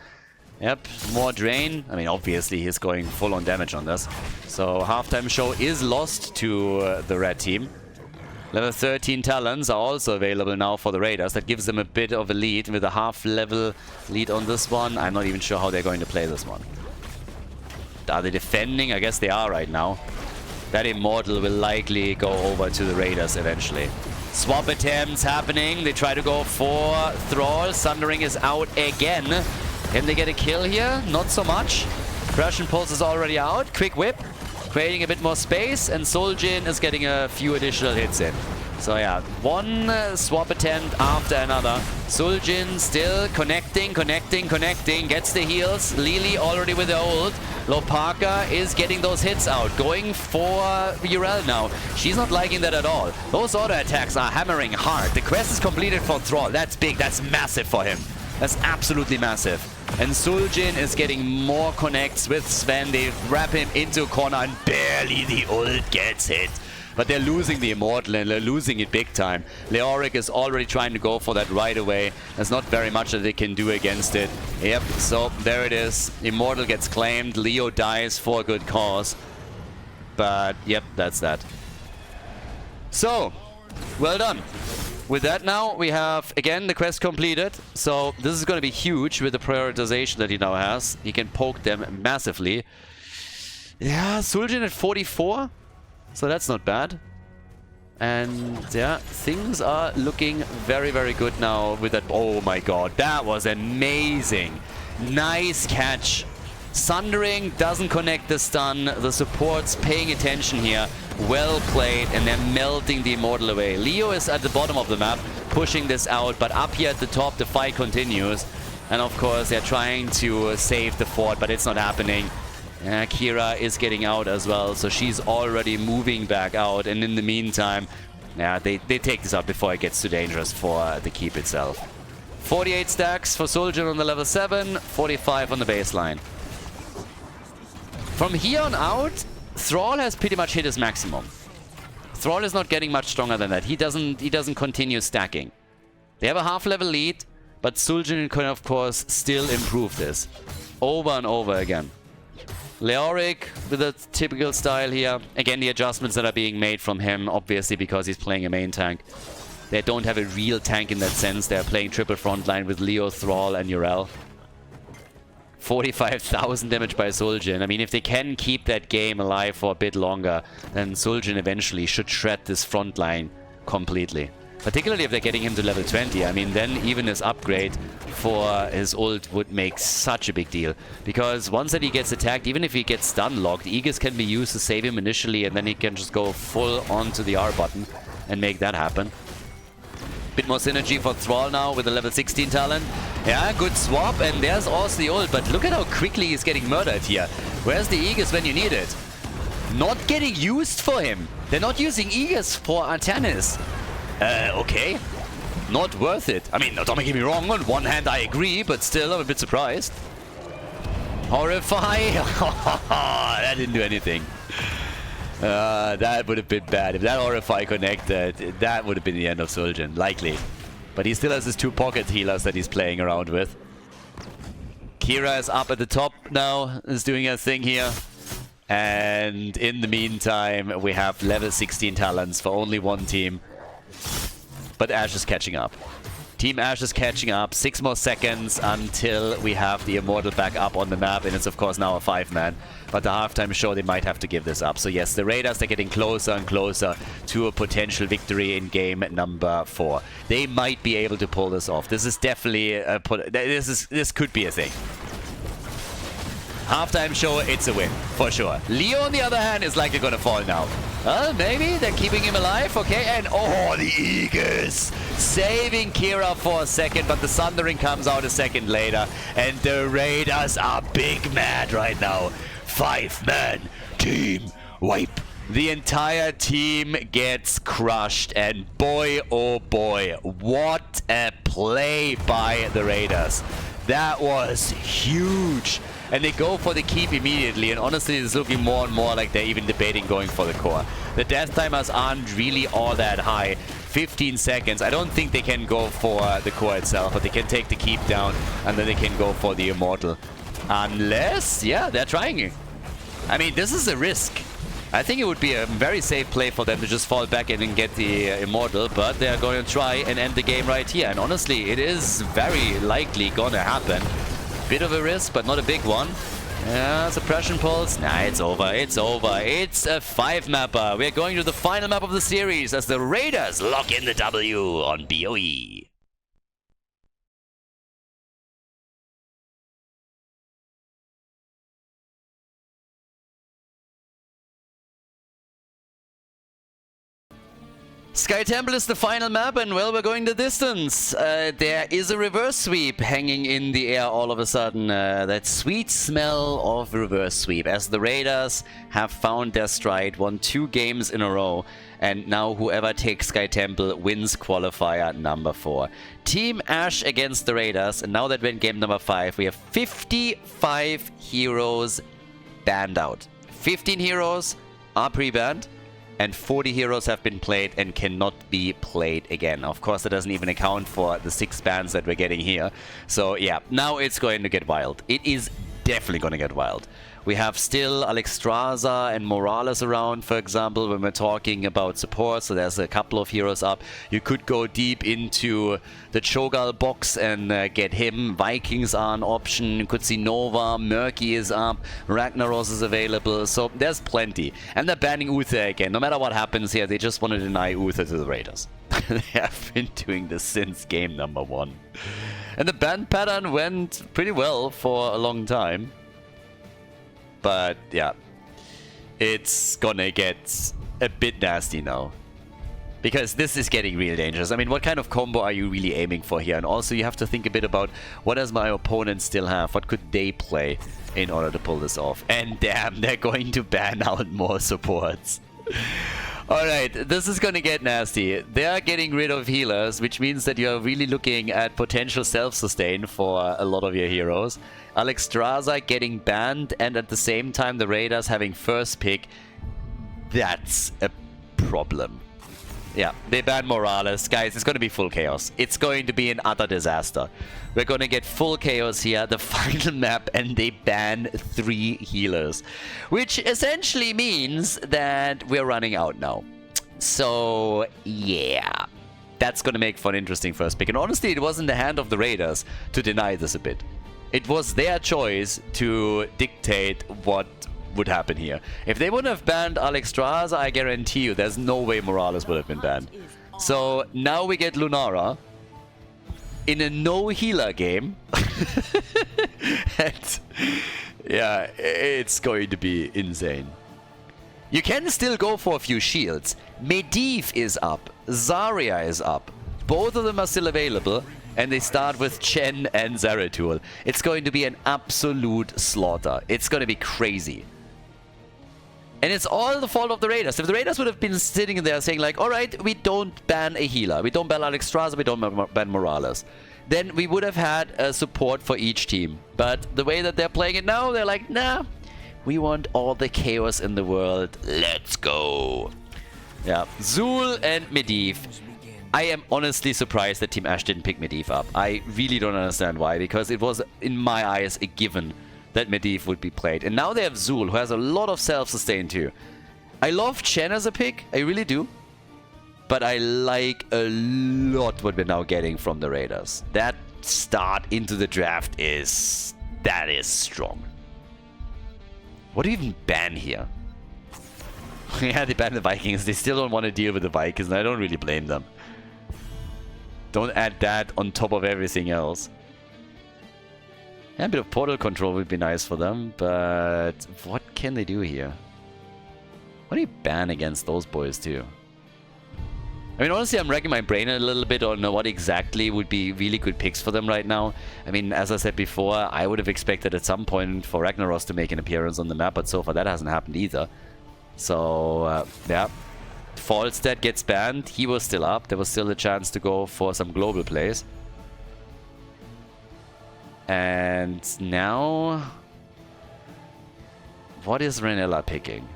Yep, more drain. I mean, obviously he's going full on damage on this. So, halftime show is lost to the red team. Level 13 talents are also available now for the Raiders. That gives them a bit of a lead with a half-level lead on this one. I'm not even sure how they're going to play this one. Are they defending? I guess they are right now. That Immortal will likely go over to the Raiders eventually. Swap attempts happening. They try to go for Thrall. Sundering is out again. Can they get a kill here? Not so much. Crush Pulse is already out. Quick whip. Creating a bit more space, and Zul'jin is getting a few additional hits in. So yeah, one swap attempt after another. Zul'jin still connecting, gets the heals. Lili already with the ult. Lopaka is getting those hits out, going for Urel now. She's not liking that at all. Those auto attacks are hammering hard. The quest is completed for Thrall. That's big, that's massive for him. That's absolutely massive. And Zul'jin is getting more connects with Sven. They wrap him into a corner and barely the ult gets hit. But they're losing the Immortal and they're losing it big time. Leoric is already trying to go for that right away. There's not very much that they can do against it. Yep, so there it is. Immortal gets claimed. Leo dies for a good cause. But yep, that's that. So, well done. With that now, we have, again, the quest completed. So this is going to be huge with the prioritization that he now has. He can poke them massively. Yeah, Zul'jin at 44. So that's not bad. And yeah, things are looking very, very good now with that. Oh my god, that was amazing. Nice catch. Sundering doesn't connect the stun. The support's paying attention here. Well played, and they're melting the Immortal away. Leo is at the bottom of the map, pushing this out, but up here at the top, the fight continues. And of course, they're trying to save the fort, but it's not happening. Kira is getting out as well, so she's already moving back out. And in the meantime, yeah, they take this out before it gets too dangerous for the keep itself. 48 stacks for Zul'jin on the level 7, 45 on the baseline. From here on out, Thrall has pretty much hit his maximum. Thrall is not getting much stronger than that. He doesn't continue stacking. They have a half-level lead, but Zul'jin can of course still improve this over and over again. Leoric with a typical style here. Again, the adjustments that are being made from him, obviously because he's playing a main tank. They don't have a real tank in that sense. They're playing triple frontline with Leo, Thrall, and Urel. 45,000 damage by Zul'jin. I mean, if they can keep that game alive for a bit longer, then Zul'jin eventually should shred this front line completely. Particularly if they're getting him to level 20. I mean, then even his upgrade for his ult would make such a big deal. Because once that he gets attacked, even if he gets stun locked, Aegis can be used to save him initially, and then he can just go full onto the R button and make that happen. Bit more synergy for Thrall now with the level 16 talent. Yeah, good swap, and there's also the ult, but look at how quickly he's getting murdered here. Where's the Aegis when you need it? Not getting used for him. They're not using Aegis for Artanis. Okay. Not worth it. I mean, don't get me wrong, on one hand I agree, but still I'm a bit surprised. Horrify! That didn't do anything. That would have been bad. If that Horrify connected, that would have been the end of Zul'jin, likely. But he still has his 2 pocket healers that he's playing around with. Kira is up at the top now, is doing her thing here. And in the meantime, we have level 16 talents for only one team. But Ashe is catching up. Team Ashe is catching up. 6 more seconds until we have the Immortal back up on the map. And it's of course now a 5-man. But the halftime show, they might have to give this up. So yes, the Raiders are getting closer and closer to a potential victory in game number 4. They might be able to pull this off. This is definitely this could be a thing. Halftime show, it's a win, for sure. Leo, on the other hand, is likely gonna fall now. Maybe they're keeping him alive, okay? And oh, the Aegis! Saving Kira for a second, but the Sundering comes out a second later. And the Raiders are big mad right now. 5-man team wipe. The entire team gets crushed, and boy, oh boy, what a play by the Raiders. That was huge. And they go for the keep immediately, and honestly it's looking more and more like they're even debating going for the core. The death timers aren't really all that high. 15 seconds. I don't think they can go for the core itself, but they can take the keep down, and then they can go for the Immortal. Unless, yeah, they're trying it. I mean, this is a risk. I think it would be a very safe play for them to just fall back in and get the Immortal, but they're going to try and end the game right here. And honestly, it is very likely gonna happen. Bit of a risk, but not a big one. Yeah, suppression pulse. Nah, it's over. It's over. It's a 5-mapper. We're going to the final map of the series as the Raiders lock in the W on BOE. Sky Temple is the final map, and well, we're going the distance. There is a reverse sweep hanging in the air all of a sudden. That sweet smell of reverse sweep, as the Raiders have found their stride, won 2 games in a row, and now whoever takes Sky Temple wins qualifier number 4. Team Ashe against the Raiders, and now that we're in game number 5, we have 55 heroes banned out. 15 heroes are pre-banned, and 40 heroes have been played and cannot be played again. Of course, that doesn't even account for the 6 bans that we're getting here. So yeah, now it's going to get wild. It is definitely going to get wild. We have still Alexstrasza and Morales around, for example, when we're talking about support. So there's a couple of heroes up. You could go deep into the Cho'Gall box and get him. Vikings are an option. You could see Nova, Murky is up, Ragnaros is available. So there's plenty. And they're banning Uther again. No matter what happens here, they just want to deny Uther to the Raiders. They have been doing this since game number 1. And the ban pattern went pretty well for a long time. But yeah, it's gonna get a bit nasty now. Because this is getting real dangerous. I mean, what kind of combo are you really aiming for here? And also you have to think a bit about what does my opponent still have? What could they play in order to pull this off? And damn, they're going to ban out more supports. Alright, this is gonna get nasty. They are getting rid of healers, which means that you're really looking at potential self-sustain for a lot of your heroes. Alexstrasza getting banned, and at the same time the Raiders having first pick. That's a problem. Yeah, they ban Morales. Guys, it's going to be full chaos. It's going to be an utter disaster. We're going to get full chaos here, the final map, and they ban 3 healers. Which essentially means that we're running out now. So, yeah. That's going to make for an interesting first pick. And honestly, it was in the hand of the Raiders to deny this a bit. It was their choice to dictate what would happen here. If they wouldn't have banned Alexstrasza, I guarantee you there's no way Morales would have been banned. So now we get Lunara in a no healer game. And yeah, it's going to be insane. You can still go for a few shields. Medivh is up. Zarya is up. Both of them are still available, and they start with Chen and Zeratul. It's going to be an absolute slaughter. It's going to be crazy. And it's all the fault of the Raiders. If the Raiders would have been sitting there saying like, alright, we don't ban a healer, we don't ban Alexstrasza, we don't ban Morales, then we would have had a support for each team. But the way that they're playing it now, they're like, nah, we want all the chaos in the world. Let's go. Yeah, Zul and Medivh. I am honestly surprised that Team Ash didn't pick Medivh up. I really don't understand why, because it was, in my eyes, a given that Medivh would be played. And now they have Zul, who has a lot of self-sustain too. I love Chen as a pick, I really do. But I like a lot what we're now getting from the Raiders. That start into the draft is... that is strong. What do you even ban here? Yeah, they ban the Vikings. They still don't want to deal with the Vikings, and I don't really blame them. Don't add that on top of everything else. Yeah, a bit of portal control would be nice for them, but what can they do here? What do you ban against those boys too? I mean, honestly, I'm racking my brain a little bit on what exactly would be really good picks for them right now. I mean, as I said before, I would have expected at some point for Ragnaros to make an appearance on the map, but so far that hasn't happened either. So, yeah. Falstad gets banned. He was still up. There was still a chance to go for some global plays. And now... what is Renella picking?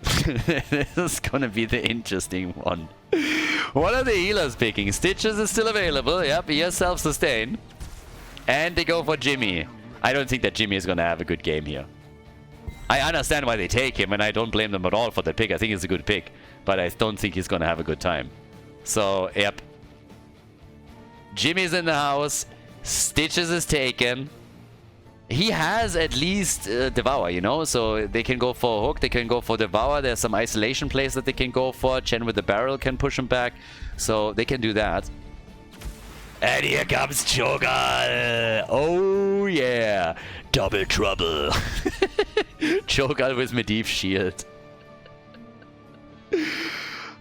This is gonna be the interesting one. What are the healers picking? Stitches is still available. Yep, he has self-sustain. And they go for Jimmy. I don't think that Jimmy is gonna have a good game here. I understand why they take him, and I don't blame them at all for the pick. I think it's a good pick. But I don't think he's gonna have a good time. So, yep. Jimmy's in the house. Stitches is taken. He has at least Devour, you know? So they can go for a hook, they can go for Devour. There's some isolation plays that they can go for. Chen with the barrel can push him back. So they can do that. And here comes Cho'Gall. Oh yeah. Double trouble. Cho'Gall with Medivh shield.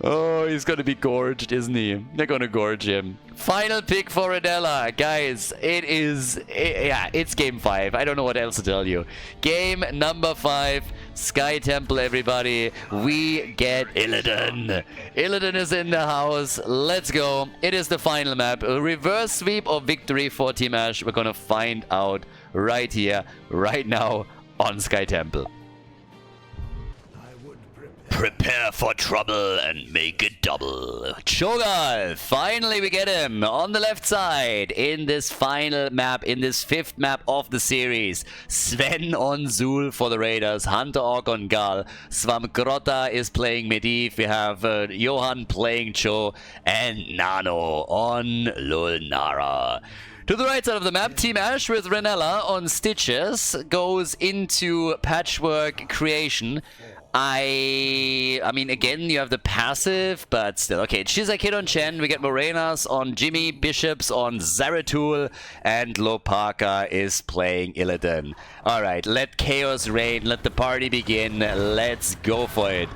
Oh, he's gonna be gorged, isn't he? They're gonna gorge him. Final pick for Renella. Guys, it's game 5. I don't know what else to tell you. Game number 5. Sky Temple, everybody. We get Illidan. Illidan is in the house. Let's go. It is the final map. A reverse sweep of victory for Team Ash. We're gonna find out right here, right now on Sky Temple. Prepare for trouble and make it double. Cho'Gall, finally we get him on the left side in this final map, in this 5th map of the series. Sven on Zul for the Raiders, Hunter Orc on Gal, Swamgrota is playing Medivh, we have Johan playing Cho, and Nano on Lulnara. To the right side of the map, Team Ash with Renella on Stitches goes into Patchwork Creation. I mean, again, you have the passive, but still. Okay, Shizakid on Chen, we get Morenas on Jimmy, Bishops on Zeratul, and Lopaka is playing Illidan. Alright, let chaos reign, let the party begin, let's go for it.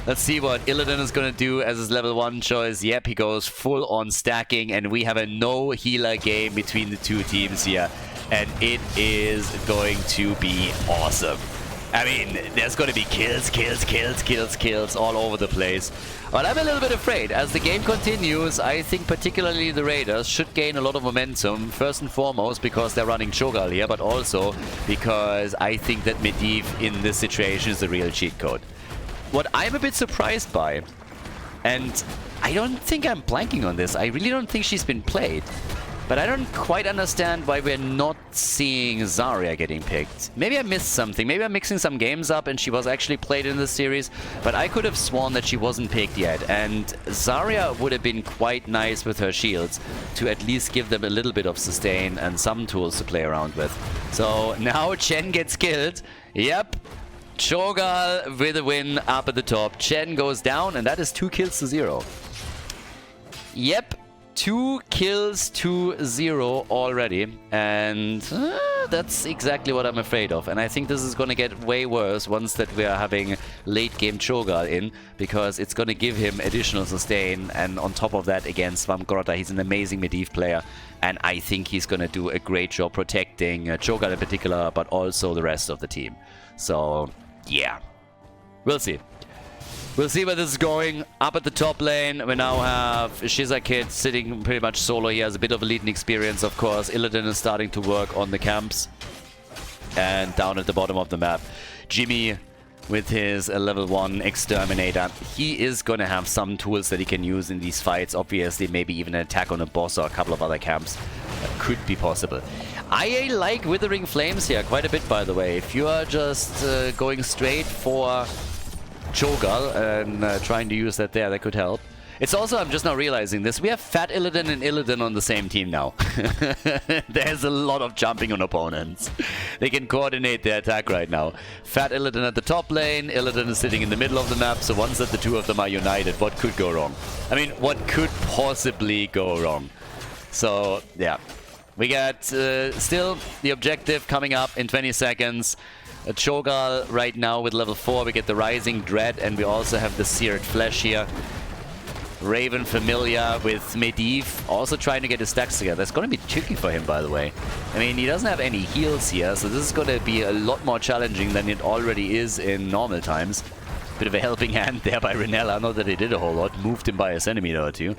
Let's see what Illidan is going to do as his level 1 choice. Yep, he goes full on stacking, and we have a no healer game between the two teams here, and it is going to be awesome. I mean, there's going to be kills all over the place. But I'm a little bit afraid. As the game continues, I think particularly the Raiders should gain a lot of momentum. First and foremost because they're running Cho'Gall here, but also because I think that Medivh in this situation is the real cheat code. What I'm a bit surprised by, and I don't think I'm blanking on this, I really don't think she's been played. But I don't quite understand why we're not seeing Zarya getting picked. Maybe I missed something. Maybe I'm mixing some games up and she was actually played in the series. But I could have sworn that she wasn't picked yet. And Zarya would have been quite nice with her shields to at least give them a little bit of sustain and some tools to play around with. So now Chen gets killed. Yep. Cho'Gall with a win up at the top. Chen goes down and that is 2 kills to 0. Yep. 2 kills to 0 already, and that's exactly what I'm afraid of. And I think this is going to get way worse once that we are having late game Cho'Gall in, because it's going to give him additional sustain, and on top of that, against Svamgrotta, he's an amazing Medivh player, and I think he's going to do a great job protecting Cho'Gall in particular, but also the rest of the team. So, yeah. We'll see. We'll see where this is going. Up at the top lane, we now have Shizakid sitting pretty much solo. He has a bit of a leading experience, of course. Illidan is starting to work on the camps. And down at the bottom of the map, Jimmy with his level 1 Exterminator. He is going to have some tools that he can use in these fights. Obviously, maybe even an attack on a boss or a couple of other camps. That could be possible. I like Withering Flames here quite a bit, by the way. If you are just going straight for Cho'Gall and trying to use that there, that could help. It's also, I'm just now realizing this, we have Fat Illidan and Illidan on the same team now. There's a lot of jumping on opponents. They can coordinate their attack right now. Fat Illidan at the top lane, Illidan is sitting in the middle of the map, so once that the two of them are united, what could go wrong? I mean, what could possibly go wrong? So, yeah. We got still the objective coming up in 20 seconds. Cho'Gall right now with level 4, we get the Rising Dread, and we also have the Seared Flesh here. Raven familiar with Medivh, also trying to get his stacks together. It's going to be tricky for him, by the way. I mean, he doesn't have any heals here, so this is going to be a lot more challenging than it already is in normal times. Bit of a helping hand there by Renella, not that he did a whole lot, moved him by a centimeter or two.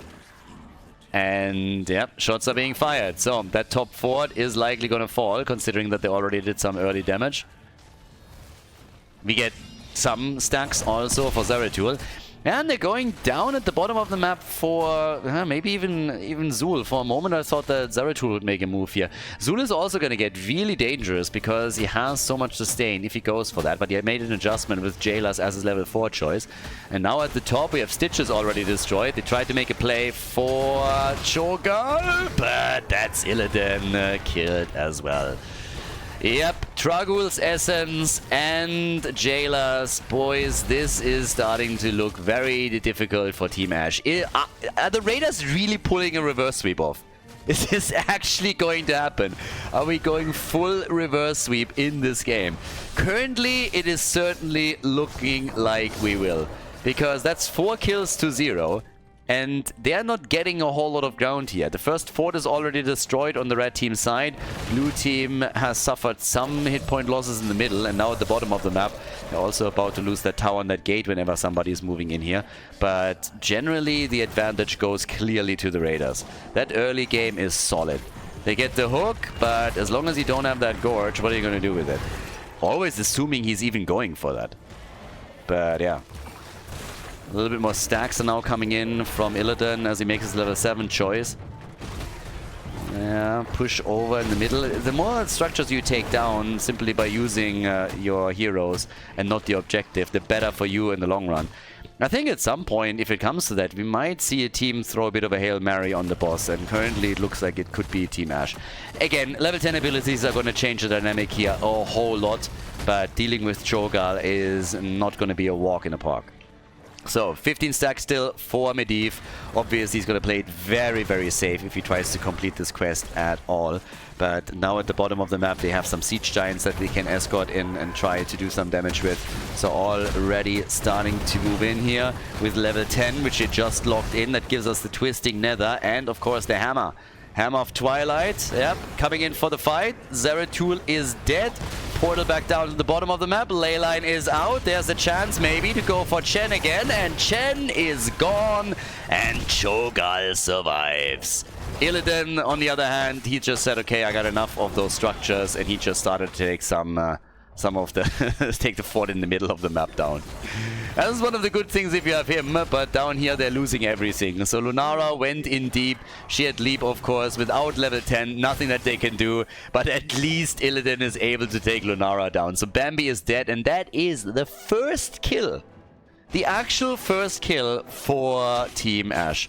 And yeah, shots are being fired, so that top fort is likely going to fall, considering that they already did some early damage. We get some stacks also for Zeratul. And they're going down at the bottom of the map for maybe even Zul. For a moment I thought that Zeratul would make a move here. Zul is also going to get really dangerous because he has so much sustain if he goes for that. But he made an adjustment with Jailers as his level 4 choice. And now at the top we have Stitches already destroyed. They tried to make a play for Cho'Gall, but that's Illidan killed as well. Yep, Tragul's Essence and Jailers. Boys, this is starting to look very difficult for Team Ash. Are the Raiders really pulling a reverse sweep off? Is this actually going to happen? Are we going full reverse sweep in this game? Currently, it is certainly looking like we will. Because that's 4 kills to 0. And they're not getting a whole lot of ground here. The first fort is already destroyed on the red team side. Blue team has suffered some hit point losses in the middle, and now at the bottom of the map, they're also about to lose that tower and that gate whenever somebody is moving in here. But generally, the advantage goes clearly to the Raiders. That early game is solid. They get the hook, but as long as you don't have that gorge, what are you going to do with it? Always assuming he's even going for that. But yeah. A little bit more stacks are now coming in from Illidan as he makes his level 7 choice. Yeah, push over in the middle. The more structures you take down simply by using your heroes and not the objective, the better for you in the long run. I think at some point, if it comes to that, we might see a team throw a bit of a Hail Mary on the boss, and currently it looks like it could be Team Ash. Again, level 10 abilities are going to change the dynamic here a whole lot, but dealing with Cho'Gall is not going to be a walk in the park. So, 15 stacks still for Medivh. Obviously, he's going to play it very, very safe if he tries to complete this quest at all. But now at the bottom of the map, they have some Siege Giants that they can escort in and try to do some damage with. So already starting to move in here with level 10, which they just locked in. That gives us the Twisting Nether and, of course, the Hammer. Hammer of Twilight, yep, coming in for the fight. Zeratul is dead. Portal back down to the bottom of the map. Leyline is out. There's a chance maybe to go for Chen again. And Chen is gone. And Cho'Gall survives. Illidan, on the other hand, he just said, okay, I got enough of those structures. And he just started to take some of the... take the fort in the middle of the map down. That is one of the good things if you have him, but down here they're losing everything. So Lunara went in deep. She had leap, of course, without level 10. Nothing that they can do, but at least Illidan is able to take Lunara down. So Bambi is dead, and that is the first kill. The actual first kill for Team Ash.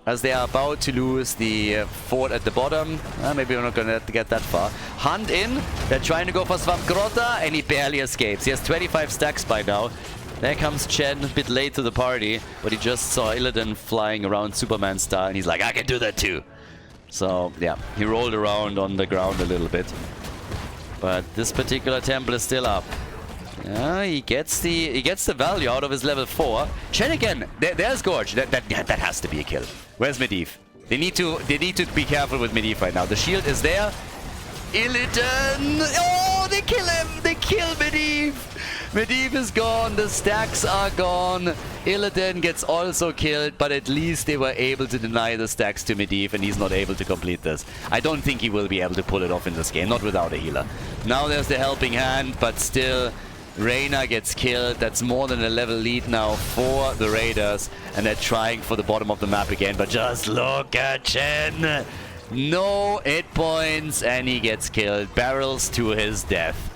As they are about to lose the fort at the bottom. Maybe we're not going to get that far. Hunt in. They're trying to go for Svamgrotta, and he barely escapes. He has 25 stacks by now. There comes Chen, a bit late to the party, but he just saw Illidan flying around Superman style, and he's like, I can do that too. So, yeah, he rolled around on the ground a little bit. But this particular temple is still up. Yeah, he gets the value out of his level 4. Chen again, there's Gorge. That has to be a kill. Where's Medivh? They need to be careful with Medivh right now. The shield is there. Illidan! Oh, they kill him! They kill Medivh! Medivh is gone, the stacks are gone. Illidan gets also killed, but at least they were able to deny the stacks to Medivh, and he's not able to complete this. I don't think he will be able to pull it off in this game, not without a healer. Now there's the helping hand, but still, Reyna gets killed. That's more than a level lead now for the Raiders, and they're trying for the bottom of the map again, but just look at Chen! No hit points, and he gets killed. Barrels to his death.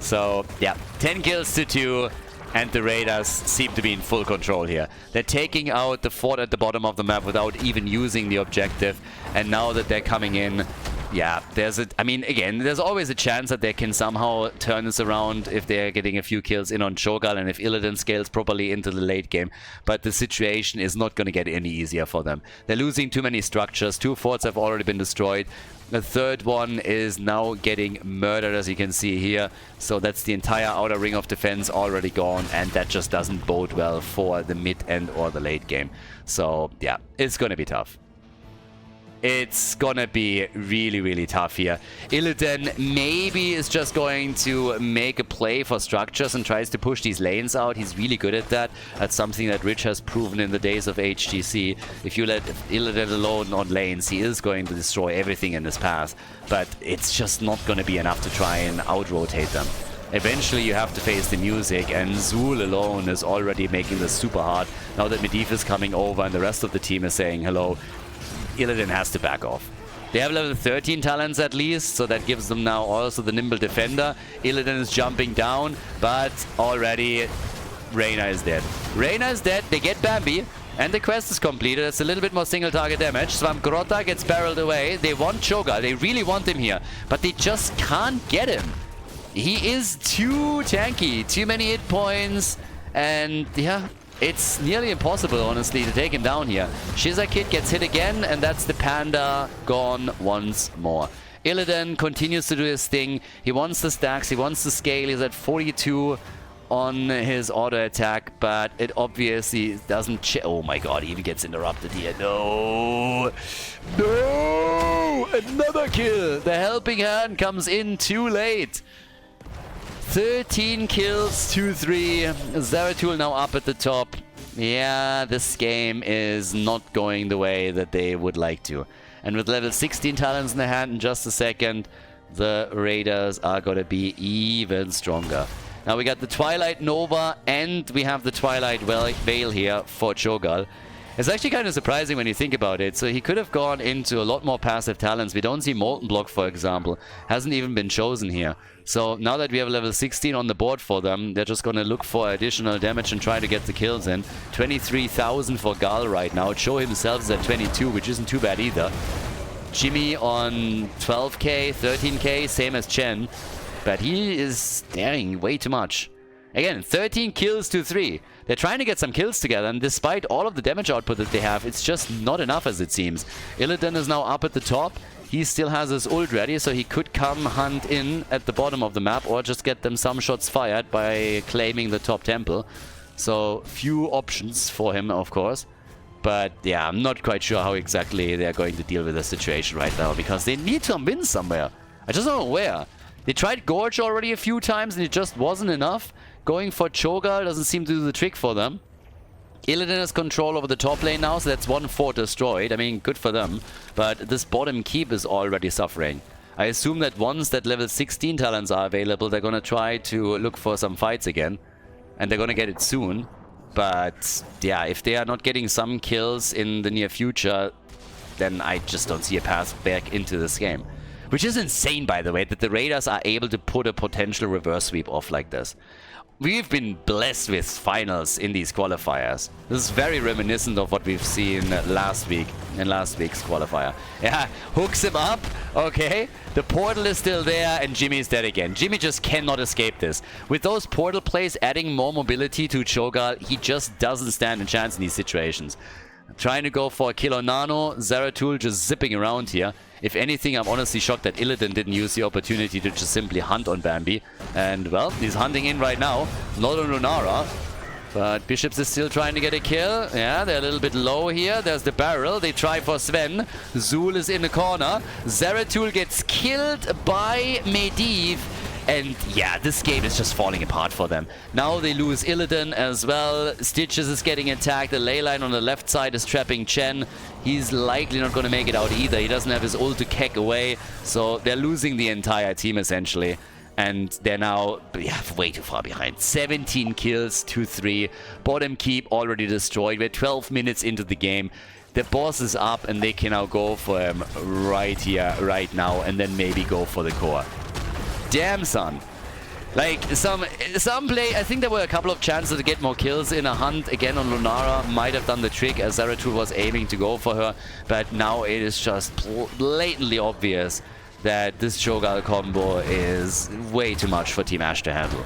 So, yeah, 10 kills to 2, and the Raiders seem to be in full control here. They're taking out the fort at the bottom of the map without even using the objective, and now that they're coming in, yeah, I mean, again, there's always a chance that they can somehow turn this around if they're getting a few kills in on Cho'Gall and if Illidan scales properly into the late game. But the situation is not going to get any easier for them. They're losing too many structures. 2 forts have already been destroyed. The third one is now getting murdered, as you can see here. So that's the entire outer ring of defense already gone, and that just doesn't bode well for the mid and or the late game. So, yeah, it's going to be tough. It's gonna be really, really tough here. Illidan maybe is just going to make a play for structures and tries to push these lanes out. He's really good at that. That's something that Rich has proven in the days of HGC. If you let Illidan alone on lanes, he is going to destroy everything in his path. But it's just not gonna be enough to try and out-rotate them. Eventually you have to face the music, and Zul alone is already making this super hard. Now that Medivh is coming over and the rest of the team is saying hello, Illidan has to back off. They have level 13 talents at least, so that gives them now also the Nimble Defender. Illidan is jumping down, but already Reyna is dead. Reyna is dead, they get Bambi, and the quest is completed. It's a little bit more single target damage. Swamp gets barreled away. They want Cho'Gall, they really want him here, but they just can't get him. He is too tanky, too many hit points, and yeah, it's nearly impossible, honestly, to take him down here. Shizakid gets hit again, and that's the Panda gone once more. Illidan continues to do his thing. He wants the stacks, he wants the scale. He's at 42 on his auto attack, but it obviously doesn't... Oh my god, he even gets interrupted here. No! No! Another kill! The helping hand comes in too late. 13 kills, 2-3. Zeratul now up at the top. Yeah, this game is not going the way that they would like to. And with level 16 talents in the hand in just a second, the Raiders are going to be even stronger. Now we got the Twilight Nova and we have the Twilight Veil here for Cho'Gall. It's actually kind of surprising when you think about it. So he could have gone into a lot more passive talents. We don't see Molten Block, for example. Hasn't even been chosen here. So now that we have level 16 on the board for them, they're just going to look for additional damage and try to get the kills in. 23,000 for Gal right now. Cho himself is at 22, which isn't too bad either. Jimmy on 12k, 13k, same as Chen. But he is staring way too much. Again, 13 kills to 3. They're trying to get some kills together, and despite all of the damage output that they have, it's just not enough as it seems. Illidan is now up at the top. He still has his ult ready, so he could come hunt in at the bottom of the map or just get them some shots fired by claiming the top temple. So, few options for him, of course. But yeah, I'm not quite sure how exactly they're going to deal with the situation right now, because they need to win somewhere. I just don't know where. They tried Gorge already a few times and it just wasn't enough. Going for Cho'Gall doesn't seem to do the trick for them. Illidan has control over the top lane now, so that's one fort destroyed. I mean, good for them. But this bottom keep is already suffering. I assume that once that level 16 talents are available, they're going to try to look for some fights again. And they're going to get it soon. But yeah, if they are not getting some kills in the near future, then I just don't see a path back into this game. Which is insane, by the way, that the Raiders are able to put a potential reverse sweep off like this. we've been blessed with finals in these qualifiers. This is very reminiscent of what we've seen last week, in last week's qualifier. Yeah, hooks him up. Okay, the portal is still there and Jimmy's dead again. Jimmy just cannot escape this. With those portal plays adding more mobility to Cho'Gall, he just doesn't stand a chance in these situations. Trying to go for a kill on Nano, Zeratul just zipping around here. If anything, I'm honestly shocked that Illidan didn't use the opportunity to just simply hunt on Bambi. And, well, he's hunting in right now. Not on Lunara. But Bishops is still trying to get a kill. Yeah, they're a little bit low here. There's the barrel. They try for Sven. Zul is in the corner. Zeratul gets killed by Medivh. And yeah, this game is just falling apart for them. Now they lose Illidan as well. Stitches is getting attacked. The ley line on the left side is trapping Chen. He's likely not going to make it out either. He doesn't have his ult to keck away. So they're losing the entire team essentially. And they're now way too far behind. 17 kills, 2-3. Bottom keep already destroyed. We're 12 minutes into the game. The boss is up and they can now go for him right here, right now. And then maybe go for the core. Damn, son. Like, some play, I think there were a couple of chances to get more kills in a hunt. Again, on Lunara, might have done the trick as Zeratul was aiming to go for her. But now it is just blatantly obvious that this Cho'Gall combo is way too much for Team Ash to handle.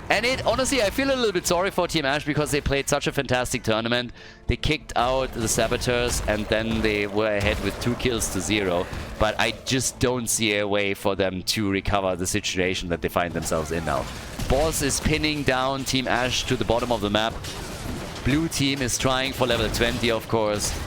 And honestly, I feel a little bit sorry for Team Ash because they played such a fantastic tournament. They kicked out the Saboteurs and then they were ahead with 2 kills to 0. But I just don't see a way for them to recover the situation that they find themselves in now. Boss is pinning down Team Ash to the bottom of the map. Blue team is trying for level 20, of course.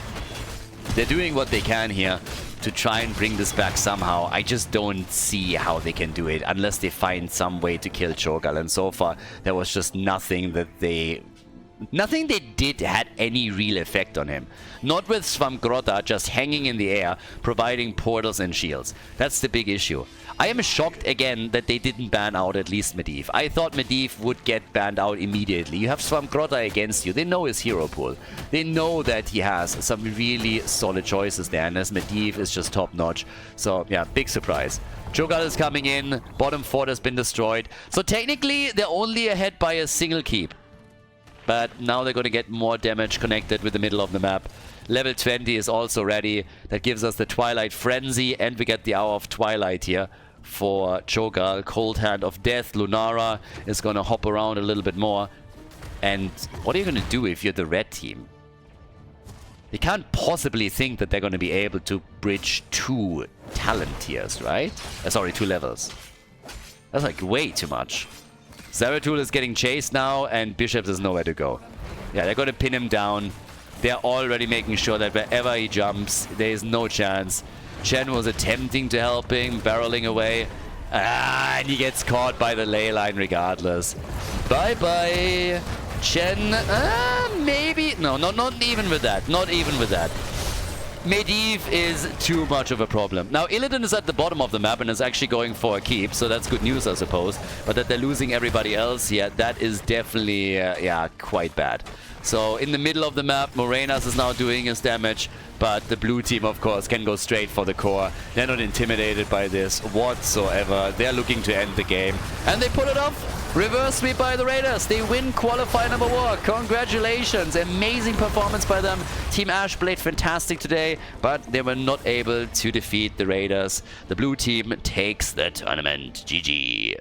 They're doing what they can here to try and bring this back somehow. I just don't see how they can do it unless they find some way to kill Cho'Gall. And so far, there was just nothing they did had any real effect on him. Not with Svamgrota just hanging in the air, providing portals and shields. That's the big issue. I am shocked again that they didn't ban out at least Medivh. I thought Medivh would get banned out immediately. You have Svamgrota against you. They know his hero pool. They know that he has some really solid choices there, and as Medivh is just top notch. So yeah, big surprise. Cho'Gall is coming in. Bottom fort has been destroyed. So technically they're only ahead by a single keep. But now they're going to get more damage connected with the middle of the map. Level 20 is also ready. That gives us the Twilight Frenzy, and we get the Hour of Twilight here for Cho'Gall. Cold Hand of Death. Lunara is going to hop around a little bit more. And what are you going to do if you're the red team? You can't possibly think that they're going to be able to bridge 2 talent tiers, right? Sorry, 2 levels. That's like way too much. Zeratul is getting chased now, and Bishops is nowhere to go. Yeah, they're going to pin him down. They're already making sure that wherever he jumps, there is no chance. Chen was attempting to help him, barreling away. And he gets caught by the ley line regardless. Bye-bye. Chen, maybe. No, not even with that. Not even with that. Medivh is too much of a problem. Now, Illidan is at the bottom of the map and is actually going for a keep, so that's good news, I suppose. But that they're losing everybody else, yeah, that is definitely, yeah, quite bad. So, in the middle of the map, Morenas is now doing his damage, but the blue team, of course, can go straight for the core. They're not intimidated by this whatsoever. They're looking to end the game. And they pull it off! Reverse sweep by the Raiders. They win qualifier number 1. Congratulations. Amazing performance by them. Team Ash played fantastic today, but they were not able to defeat the Raiders. The blue team takes the tournament. GG.